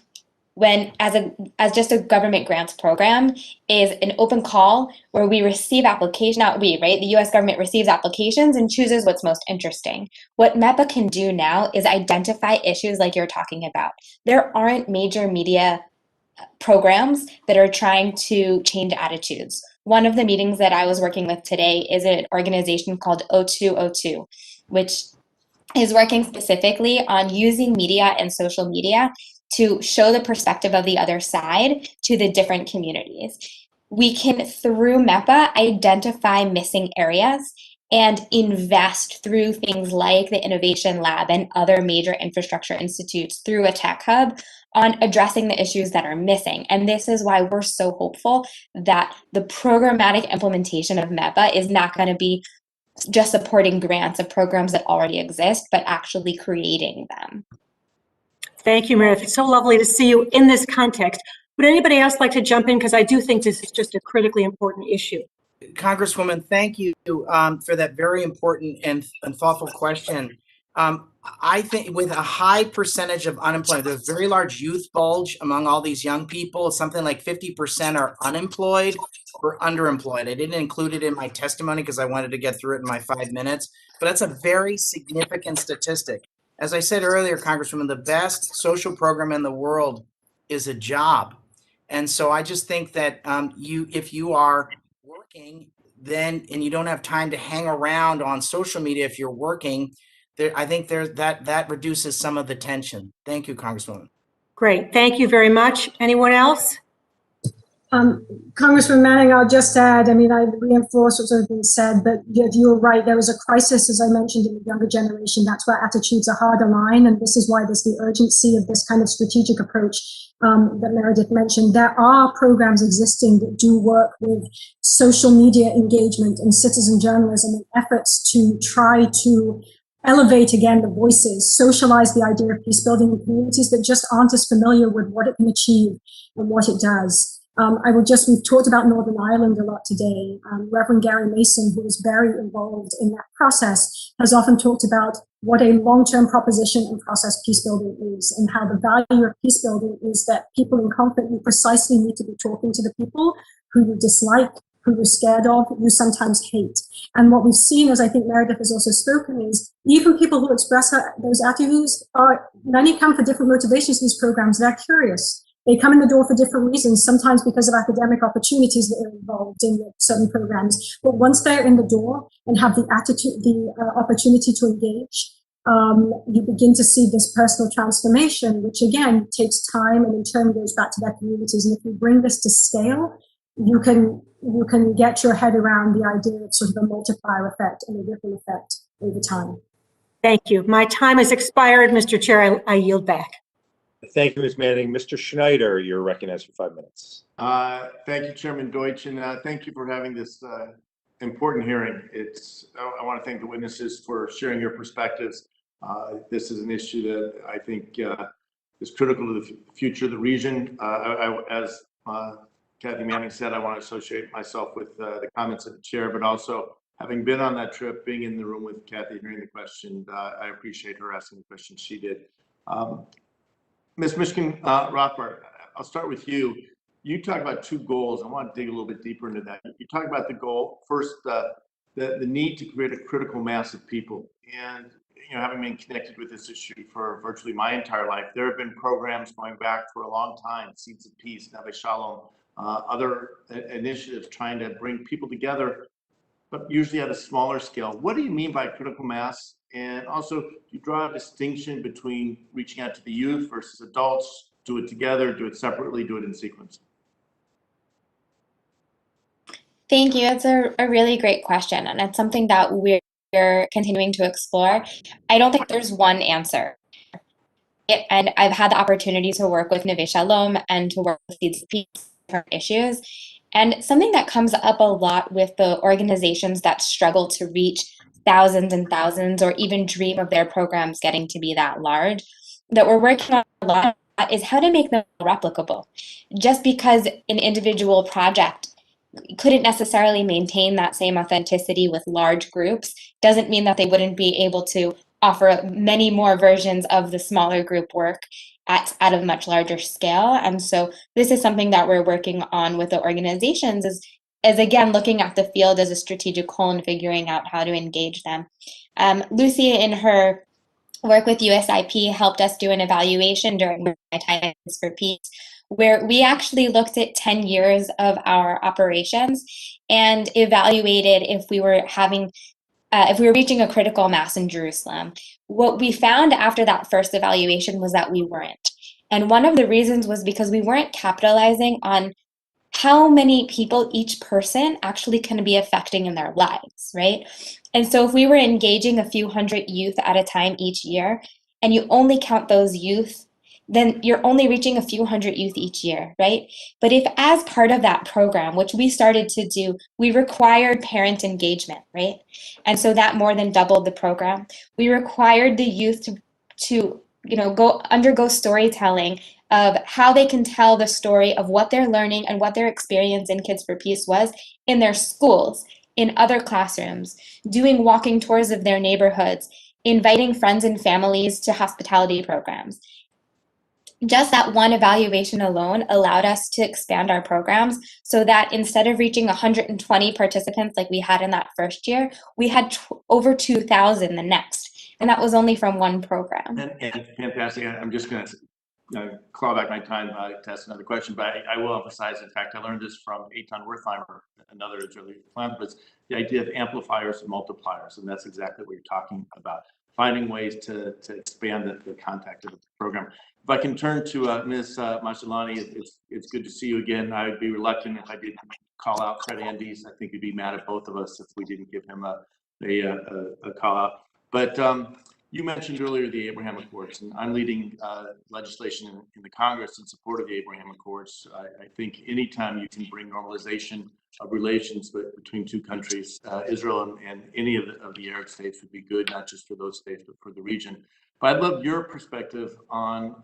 when as just a government grants program, is an open call where we receive application, not we, right? The US government receives applications and chooses what's most interesting. What MEPA can do now is identify issues like you're talking about. There aren't major media programs that are trying to change attitudes. One of the meetings that I was working with today is an organization called 0202, which is working specifically on using media and social media to show the perspective of the other side to the different communities. We can, through MEPA, identify missing areas and invest through things like the Innovation Lab and other major infrastructure institutes through a tech hub on addressing the issues that are missing. And this is why we're so hopeful that the programmatic implementation of MEPA is not going to be just supporting grants of programs that already exist, but actually creating them. Thank you, Meredith. It's so lovely to see you in this context. Would anybody else like to jump in? Because I do think this is just a critically important issue. Congresswoman, thank you for that very important and thoughtful question. I think with a high percentage of unemployment, there's a very large youth bulge among all these young people. Something like 50% are unemployed or underemployed. I didn't include it in my testimony because I wanted to get through it in my 5 minutes, but that's a very significant statistic. As I said earlier, Congresswoman, the best social program in the world is a job. And so I just think that if you are working then and you don't have time to hang around on social media if you're working, I think that reduces some of the tension. Thank you, Congresswoman. Great. Thank you very much. Anyone else? Congressman Manning, I'll just add, I mean, I reinforce what's been said, but you're right. There was a crisis, as I mentioned, in the younger generation. That's where attitudes are hard to align. And this is why there's the urgency of this kind of strategic approach that Meredith mentioned. There are programs existing that do work with social media engagement and citizen journalism and efforts to try to elevate again the voices, socialize the idea of peace building in communities that just aren't as familiar with what it can achieve and what it does. We've talked about Northern Ireland a lot today. Reverend Gary Mason, who is very involved in that process, has often talked about what a long-term proposition and process peace building is, and how the value of peace building is that people in conflict, you precisely need to be talking to the people who you dislike, who you're scared of, you sometimes hate. And what we've seen, as I think Meredith has also spoken, is even people who express those attitudes many come for different motivations to these programs. They're curious. They come in the door for different reasons, sometimes because of academic opportunities that are involved in certain programs. But once they're in the door and have the opportunity to engage, you begin to see this personal transformation, which again takes time and in turn goes back to their communities. And if you bring this to scale, you can get your head around the idea of sort of a multiplier effect and a ripple effect over time. Thank you. My time has expired, Mr. Chair. I yield back. Thank you, Ms. Manning. Mr. Schneider, you're recognized for 5 minutes. Thank you, Chairman Deutsch, and thank you for having this important hearing. I want to thank the witnesses for sharing your perspectives. This is an issue that I think is critical to the future of the region. As Kathy Manning said, I want to associate myself with the comments of the chair, but also having been on that trip, being in the room with Kathy, hearing the question, I appreciate her asking the question she did. Ms. Mishkin Rothbart, I'll start with you. You talk about two goals. I want to dig a little bit deeper into that. You talk about the goal, first, the need to create a critical mass of people. And having been connected with this issue for virtually my entire life, there have been programs going back for a long time, Seeds of Peace, Neve Shalom, other initiatives trying to bring people together, but usually at a smaller scale. What do you mean by critical mass? And also, do you draw a distinction between reaching out to the youth versus adults? Do it together, do it separately, do it in sequence? Thank you. It's a really great question, and it's something that we're continuing to explore. I don't think there's one answer. And I've had the opportunity to work with Neve Shalom and to work with Seeds of Peace on issues. And something that comes up a lot with the organizations that struggle to reach thousands and thousands, or even dream of their programs getting to be that large, that we're working on a lot is how to make them replicable. Just because an individual project couldn't necessarily maintain that same authenticity with large groups doesn't mean that they wouldn't be able to offer many more versions of the smaller group work at a much larger scale. And so this is something that we're working on with the organizations, is again looking at the field as a strategic whole and figuring out how to engage them. Lucy, in her work with USIP, helped us do an evaluation during my time for Peace, where we actually looked at 10 years of our operations and evaluated if we were reaching a critical mass in Jerusalem. What we found after that first evaluation was that we weren't. And one of the reasons was because we weren't capitalizing on how many people each person actually can be affecting in their lives, right? And so if we were engaging a few hundred youth at a time each year, and you only count those youth, then you're only reaching a few hundred youth each year, right? But if as part of that program, which we started to do, we required parent engagement, right? And so that more than doubled the program. We required the youth to undergo storytelling of how they can tell the story of what they're learning and what their experience in Kids for Peace was in their schools, in other classrooms, doing walking tours of their neighborhoods, inviting friends and families to hospitality programs. Just that one evaluation alone allowed us to expand our programs so that instead of reaching 120 participants like we had in that first year, we had over 2,000 the next. And that was only from one program. And fantastic. I'm just going to claw back my time to ask another question, but I will emphasize, in fact, I learned this from Eitan Wertheimer, another Israeli philanthropist, the idea of amplifiers and multipliers. And that's exactly what you're talking about, finding ways to expand the contact of the program. If I can turn to Ms. Majdalani, it's good to see you again. I would be reluctant if I didn't call out Fred Andes. I think he'd be mad at both of us if we didn't give him a call out. But you mentioned earlier the Abraham Accords, and I'm leading legislation in the Congress in support of the Abraham Accords. I think anytime you can bring normalization of relations between two countries, Israel and any of the Arab states, would be good, not just for those states, but for the region. But I'd love your perspective on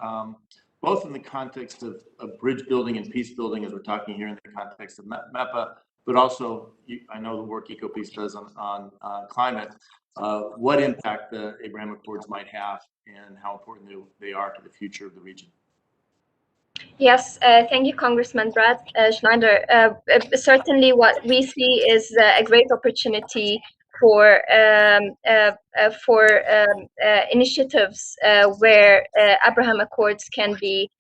both in the context of bridge building and peace building, as we're talking here in the context of MEPA, but also I know the work EcoPeace does on climate, what impact the Abraham Accords might have and how important they are to the future of the region. Yes, thank you, Congressman Brad Schneider. Certainly what we see is a great opportunity for initiatives where Abraham Accords can be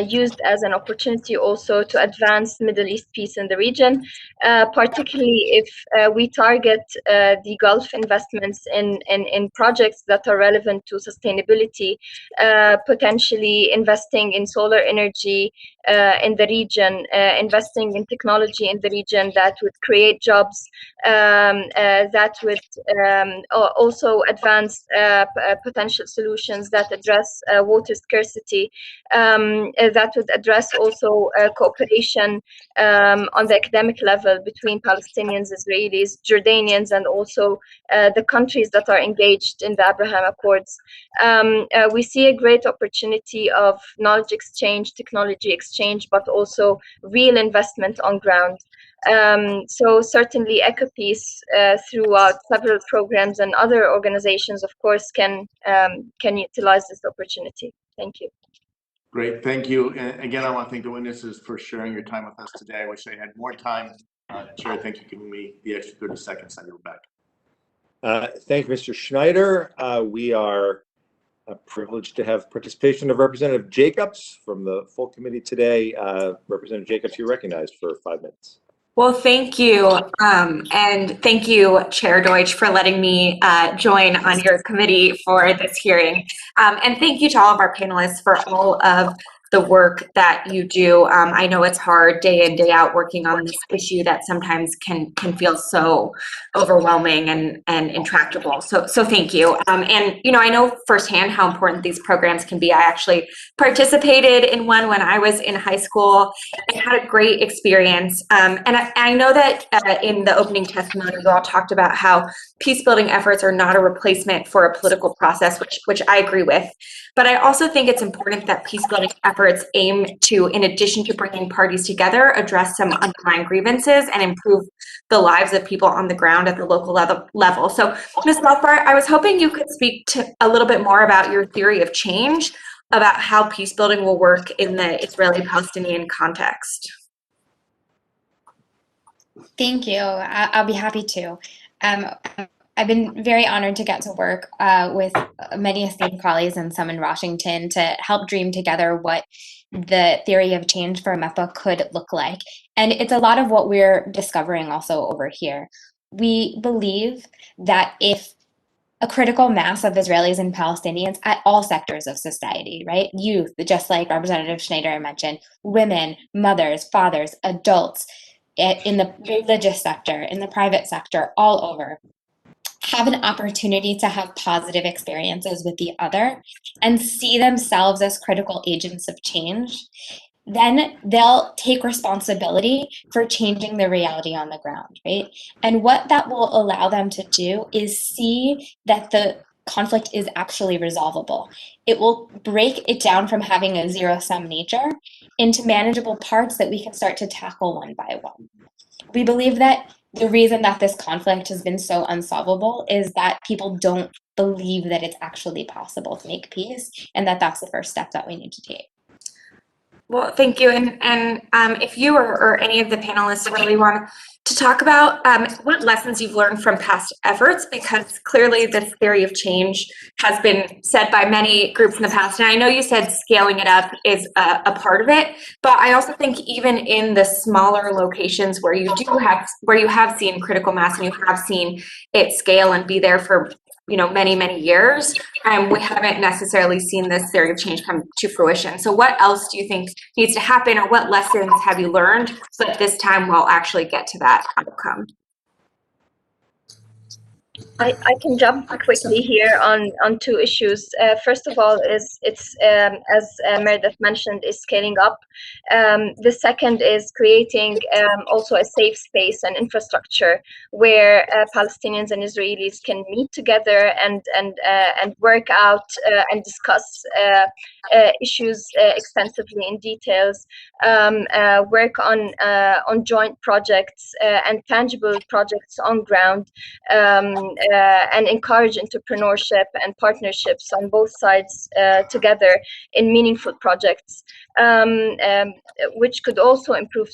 used as an opportunity also to advance Middle East peace in the region, particularly if we target the Gulf investments in projects that are relevant to sustainability, potentially investing in solar energy, in the region, investing in technology in the region that would create jobs, that would also advance potential solutions that address water scarcity, that would address also cooperation on the academic level between Palestinians, Israelis, Jordanians, and also the countries that are engaged in the Abraham Accords. We see a great opportunity of knowledge exchange, technology exchange, but also real investment on ground. So certainly EcoPeace, throughout several programs and other organizations, of course, can utilize this opportunity. Thank you. Great, thank you. And again, I want to thank the witnesses for sharing your time with us today. I wish I had more time. Chair, thank you for giving me the extra 30 seconds. I yield back. Thank you, Mr. Schneider. We are privileged to have participation of Representative Jacobs from the full committee today. Representative Jacobs, you're recognized for 5 minutes. Well, thank you. And thank you, Chair Deutsch, for letting me join on your committee for this hearing. And thank you to all of our panelists for all of the work that you do. I know it's hard day in, day out working on this issue that sometimes can feel so overwhelming and intractable. So thank you. And, you know, I know firsthand how important these programs can be. I actually participated in one when I was in high school and had a great experience. And I know that in the opening testimony, you all talked about how peace building efforts are not a replacement for a political process, which I agree with. But I also think it's important that peace building efforts aim to, in addition to bringing parties together, address some underlying grievances and improve the lives of people on the ground at the local level. So, Ms. Rothbart, I was hoping you could speak to a little bit more about your theory of change, about how peace building will work in the Israeli-Palestinian context. Thank you. I'll be happy to. I've been very honored to get to work with many esteemed colleagues and some in Washington to help dream together what the theory of change for MEPA could look like. And it's a lot of what we're discovering also over here. We believe that if a critical mass of Israelis and Palestinians at all sectors of society, right? Youth, just like Representative Schneider mentioned, women, mothers, fathers, adults, in the religious sector, in the private sector, all over, have an opportunity to have positive experiences with the other and see themselves as critical agents of change, then they'll take responsibility for changing the reality on the ground, right? And what that will allow them to do is see that the conflict is actually resolvable. It will break it down from having a zero-sum nature into manageable parts that we can start to tackle one by one. We believe that the reason that this conflict has been so unsolvable is that people don't believe that it's actually possible to make peace, and that that's the first step that we need to take. Well, thank you. And if you or any of the panelists really want to talk about what lessons you've learned from past efforts, because clearly this theory of change has been said by many groups in the past. And I know you said scaling it up is a part of it, but I also think even in the smaller locations where you have seen critical mass and you have seen it scale and be there for many years, and we haven't necessarily seen this theory of change come to fruition. So what else do you think needs to happen, or what lessons have you learned so that this time we'll actually get to that outcome? I can jump quickly here on two issues. First of all, it's as Meredith mentioned, is scaling up. The second is creating also a safe space and infrastructure where Palestinians and Israelis can meet together and work out and discuss issues extensively in details, work on joint projects and tangible projects on ground. And encourage entrepreneurship and partnerships on both sides together in meaningful projects, which could also improve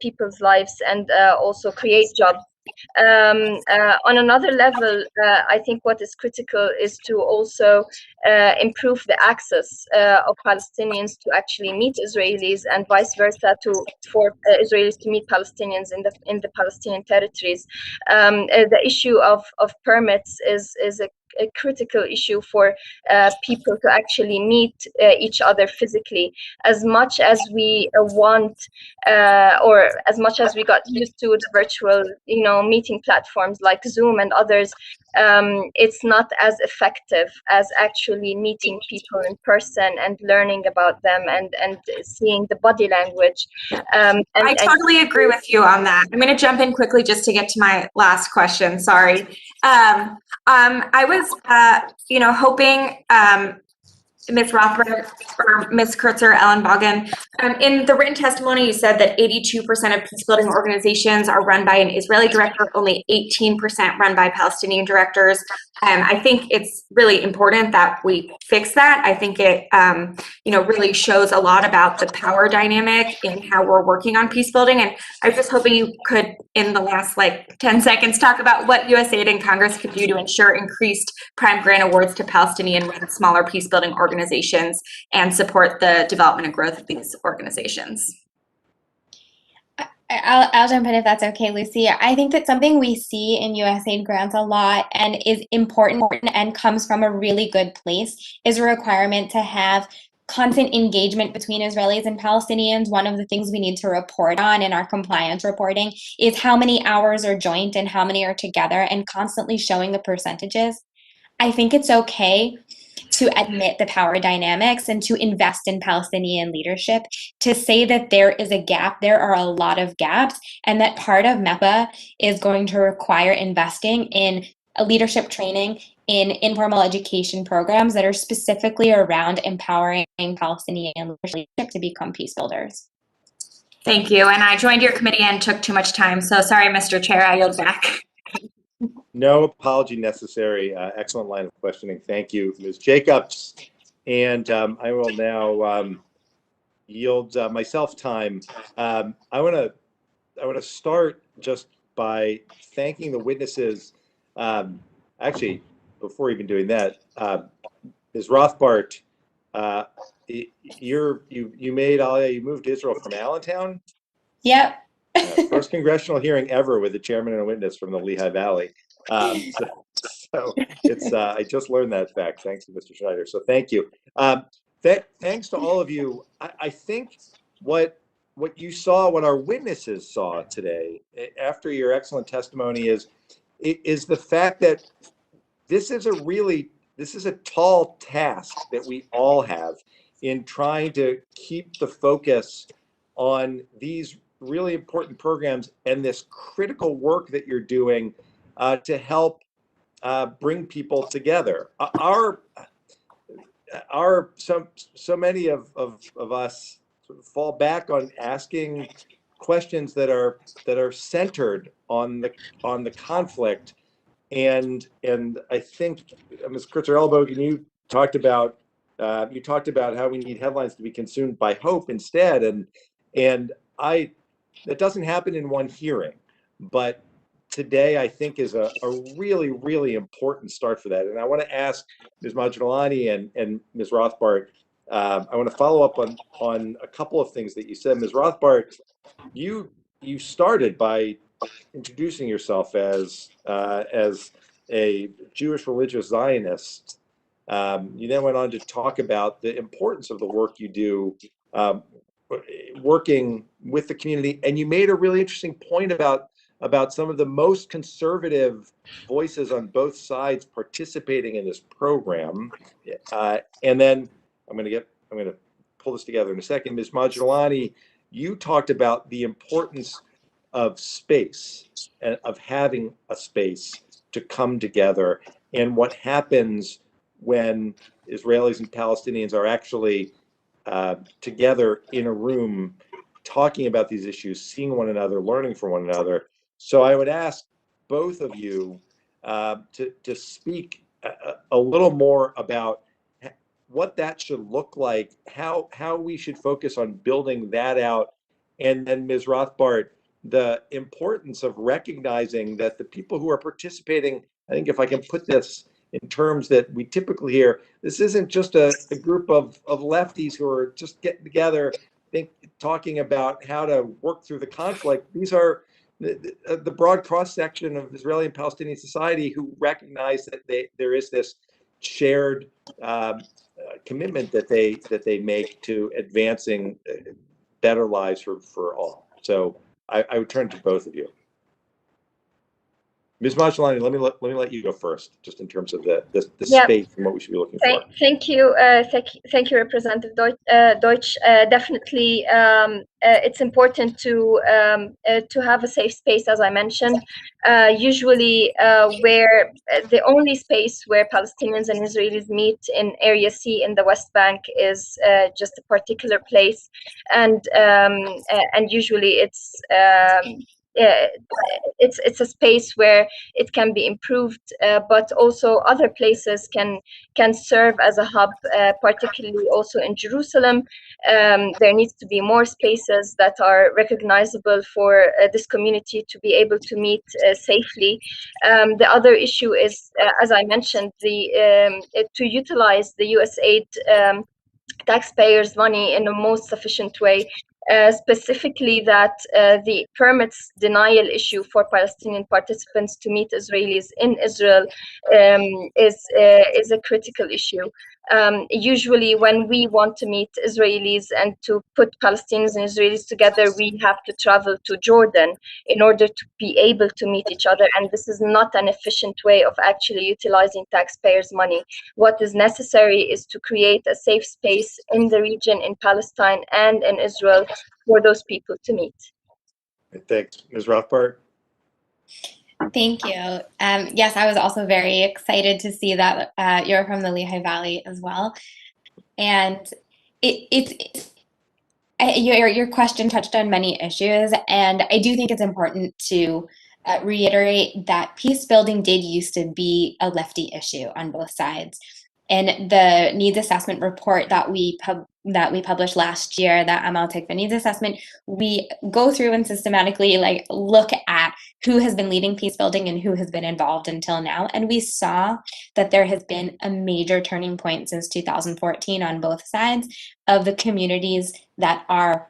people's lives and also create jobs. On another level, I think what is critical is to also improve the access of Palestinians to actually meet Israelis, and vice versa for Israelis to meet Palestinians in the Palestinian territories. The issue of permits is a critical issue for people to actually meet each other physically. As much as we want, or as much as we got used to the virtual, meeting platforms like Zoom and others, it's not as effective as actually meeting people in person and learning about them and seeing the body language. I totally agree with you on that. I'm going to jump in quickly just to get to my last question. Sorry. I was, hoping Ms. Rothbart or Ms. Kurtzer-Ellenbogen, in the written testimony, you said that 82% of peacebuilding organizations are run by an Israeli director, only 18% run by Palestinian directors. I think it's really important that we fix that. I think it, really shows a lot about the power dynamic in how we're working on peacebuilding. And I was just hoping you could, in the last 10 seconds, talk about what USAID and Congress could do to ensure increased prime grant awards to Palestinian-run smaller peacebuilding organizations and support the development and growth of these organizations. I'll jump in if that's okay, Lucy. I think that something we see in USAID grants a lot and is important and comes from a really good place is a requirement to have constant engagement between Israelis and Palestinians. One of the things we need to report on in our compliance reporting is how many hours are joint and how many are together, and constantly showing the percentages. I think it's okay to admit the power dynamics and to invest in Palestinian leadership, to say that there is a gap, there are a lot of gaps, and that part of MEPA is going to require investing in a leadership training, in informal education programs that are specifically around empowering Palestinian leadership to become peace builders. Thank you. And I joined your committee and took too much time. So sorry, Mr. Chair, I yield back. No apology necessary. Excellent line of questioning. Thank you, Ms. Jacobs. And I will now yield myself time. I want to start just by thanking the witnesses. Actually, before even doing that, Ms. Rothbart, you made Aliyah. You moved to Israel from Allentown. Yep. First congressional hearing ever with a chairman and a witness from the Lehigh Valley. So it's I just learned that fact thanks to Mr. Schneider. So thank you. Thanks to all of you. I think what you saw, what our witnesses saw today after your excellent testimony is the fact that this is a tall task that we all have in trying to keep the focus on these really important programs and this critical work that you're doing to help bring people together. So many of us sort of fall back on asking questions that are centered on the conflict, and I think Ms. Kurtzer-Ellenbogen, you talked about how we need headlines to be consumed by hope instead, and that doesn't happen in one hearing, but today I think is a really, really important start for that. And I want to ask Ms. Majdalani and Ms. Rothbart, I want to follow up on a couple of things that you said. Ms. Rothbart, you started by introducing yourself as a Jewish religious Zionist. You then went on to talk about the importance of the work you do working with the community, and you made a really interesting point about some of the most conservative voices on both sides participating in this program. And then I'm going to pull this together in a second. Ms. Majdalani, you talked about the importance of space and of having a space to come together, and what happens when Israelis and Palestinians are actually together in a room talking about these issues, seeing one another, learning from one another. So I would ask both of you to speak a little more about what that should look like, how we should focus on building that out, and then Ms. Rothbart, the importance of recognizing that the people who are participating, I think if I can put this in terms that we typically hear, this isn't just a group of lefties who are just getting together, talking about how to work through the conflict. These are the broad cross-section of Israeli and Palestinian society who recognize that there is this shared commitment that they make to advancing better lives for all. So I would turn to both of you. Ms. Majdalani, let me let you go first, just in terms of the space and what we should be looking for. Thank you, Representative Deutsch. Definitely, it's important to have a safe space, as I mentioned. Usually, where the only space where Palestinians and Israelis meet in Area C in the West Bank is just a particular place, and usually it's a space where it can be improved, but also other places can serve as a hub, particularly also in Jerusalem. There needs to be more spaces that are recognizable for this community to be able to meet safely. The other issue is, as I mentioned, to utilize the US aid taxpayers' money in the most sufficient way. Specifically that the permits denial issue for Palestinian participants to meet Israelis in Israel is a critical issue. Usually when we want to meet Israelis and to put Palestinians and Israelis together, we have to travel to Jordan in order to be able to meet each other. And this is not an efficient way of actually utilizing taxpayers' money. What is necessary is to create a safe space in the region, in Palestine and in Israel, for those people to meet. Thanks. Ms. Rothbart? Thank you. Yes, I was also very excited to see that you're from the Lehigh Valley as well. And your question touched on many issues, and I do think it's important to reiterate that peace building did used to be a lefty issue on both sides. And the needs assessment report that we published last year, that Amal-Tikva needs assessment, we go through and systematically look at who has been leading peace building and who has been involved until now. And we saw that there has been a major turning point since 2014 on both sides of the communities that are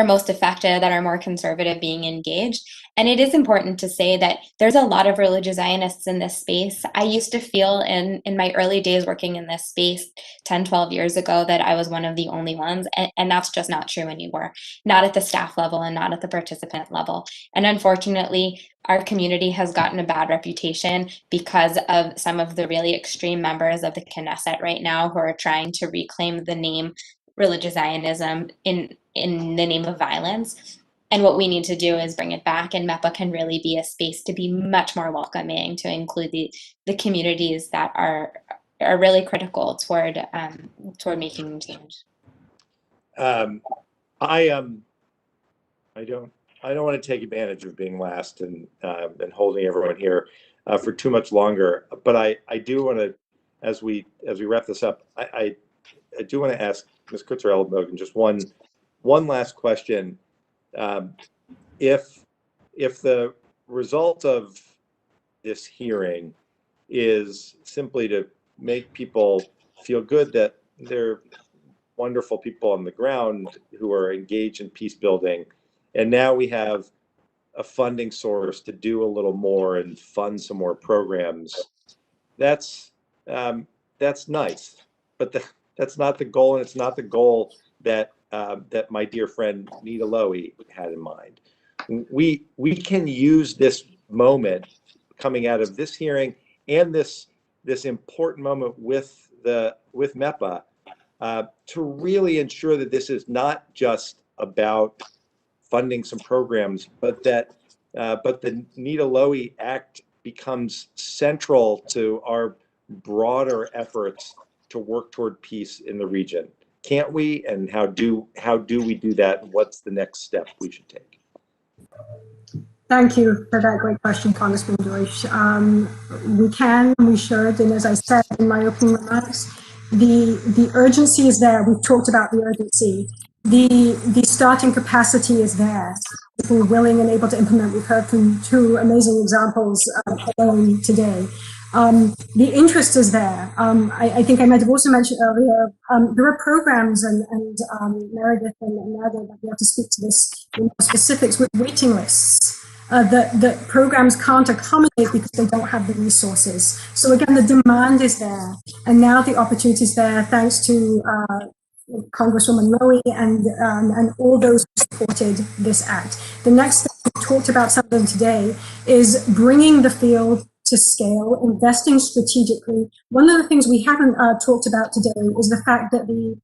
most affected, that are more conservative, being engaged. And it is important to say that there's a lot of religious Zionists in this space. I used to feel in my early days working in this space 10, 12 years ago that I was one of the only ones. And that's just not true anymore, not at the staff level and not at the participant level. And unfortunately, our community has gotten a bad reputation because of some of the really extreme members of the Knesset right now who are trying to reclaim the name religious Zionism in the name of violence. And what we need to do is bring it back, and MEPA can really be a space to be much more welcoming, to include the communities that are really critical toward making change. I don't want to take advantage of being last and holding everyone here for too much longer, but I do want to, as we wrap this up, I do want to ask Ms. Kurtzer-Ellenbogen just one last question. If the result of this hearing is simply to make people feel good that they're wonderful people on the ground who are engaged in peace building, and now we have a funding source to do a little more and fund some more programs, that's nice, but that's not the goal, and it's not the goal that that my dear friend Nita Lowey had in mind. We can use this moment coming out of this hearing and this important moment with MEPA to really ensure that this is not just about funding some programs, but that the Nita Lowey Act becomes central to our broader efforts to work toward peace in the region. Can't we? And how do we do that? And what's the next step we should take? Thank you for that great question, Congressman Deutsch. We can, we should, and as I said in my opening remarks, the urgency is there. We've talked about the urgency. The starting capacity is there. If we're willing and able to implement, we've heard from two amazing examples alone today. The interest is there. I think I might have also mentioned earlier, there are programs, and Meredith and Nita might be able to speak to this in more specifics, with waiting lists that programs can't accommodate because they don't have the resources. So again, the demand is there, and now the opportunity is there thanks to Congresswoman Lowey and all those who supported this act. The next thing we talked about some of them today is bringing the field to scale, investing strategically. One of the things we haven't talked about today is the fact that the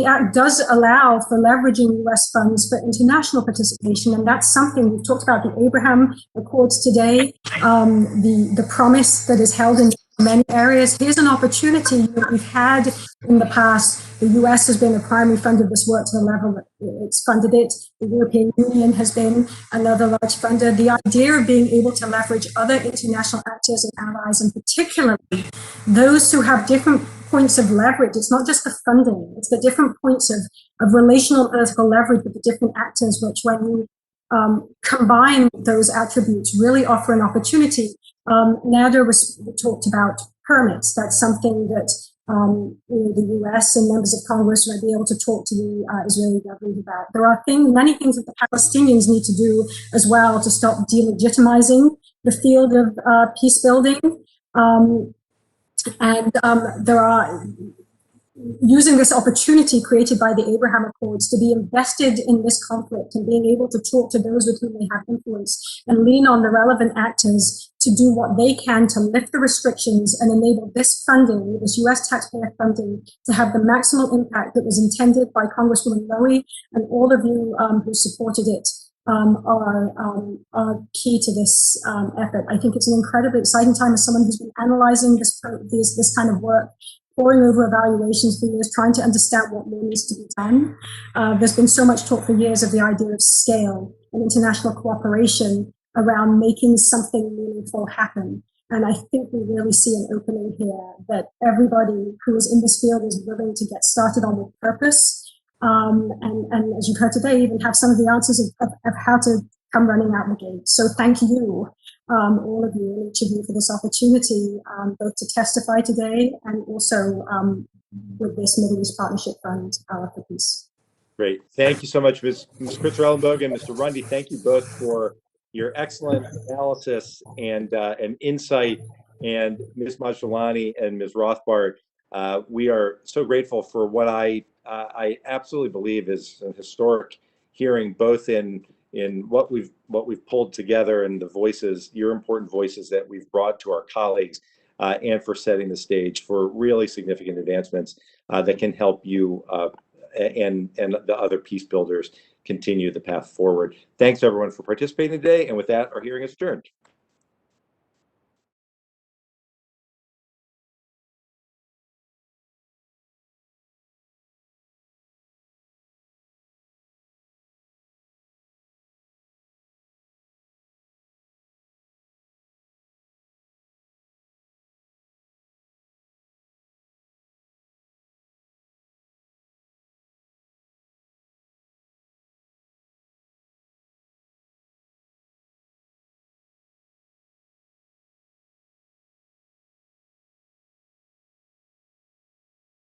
Act does allow for leveraging US funds for international participation, and that's something we've talked about. The Abraham Accords today, the promise that is held in many areas. Here's an opportunity that we've had in the past. The US has been a primary funder of this work to the level that it's funded it. The European Union has been another large funder. The idea of being able to leverage other international actors and allies, and particularly those who have different points of leverage. It's not just the funding, it's the different points of relational and political leverage with the different actors, which when you combine those attributes really offer an opportunity. Nada talked about permits. That's something that the US and members of Congress might be able to talk to the Israeli government about. There are many things that the Palestinians need to do as well to stop delegitimizing the field of peace building. There are using this opportunity created by the Abraham Accords to be invested in this conflict and being able to talk to those with whom they have influence and lean on the relevant actors to do what they can to lift the restrictions and enable this funding, this US taxpayer funding, to have the maximal impact that was intended by Congresswoman Lowey, and all of you who supported it are key to this effort. I think it's an incredibly exciting time as someone who's been analyzing this kind of work, poring over evaluations for years, trying to understand what more needs to be done. There's been so much talk for years of the idea of scale and international cooperation around making something meaningful happen. And I think we really see an opening here that everybody who is in this field is willing to get started on with purpose. And as you've heard today, even have some of the answers of how to come running out the gate. So thank you, all of you, and each of you, for this opportunity, both to testify today and also with this Middle East Partnership Fund for Peace. Great. Thank you so much, Ms. Kurtzer-Ellenbogen, Mr. Runde. Thank you both for your excellent analysis and insight. And Ms. Majdalani and Ms. Rothbart, we are so grateful for what I absolutely believe is a historic hearing, both in what we've pulled together and the voices, your important voices that we've brought to our colleagues, and for setting the stage for really significant advancements that can help you and the other peace builders continue the path forward. Thanks everyone for participating today. And with that, our hearing is adjourned.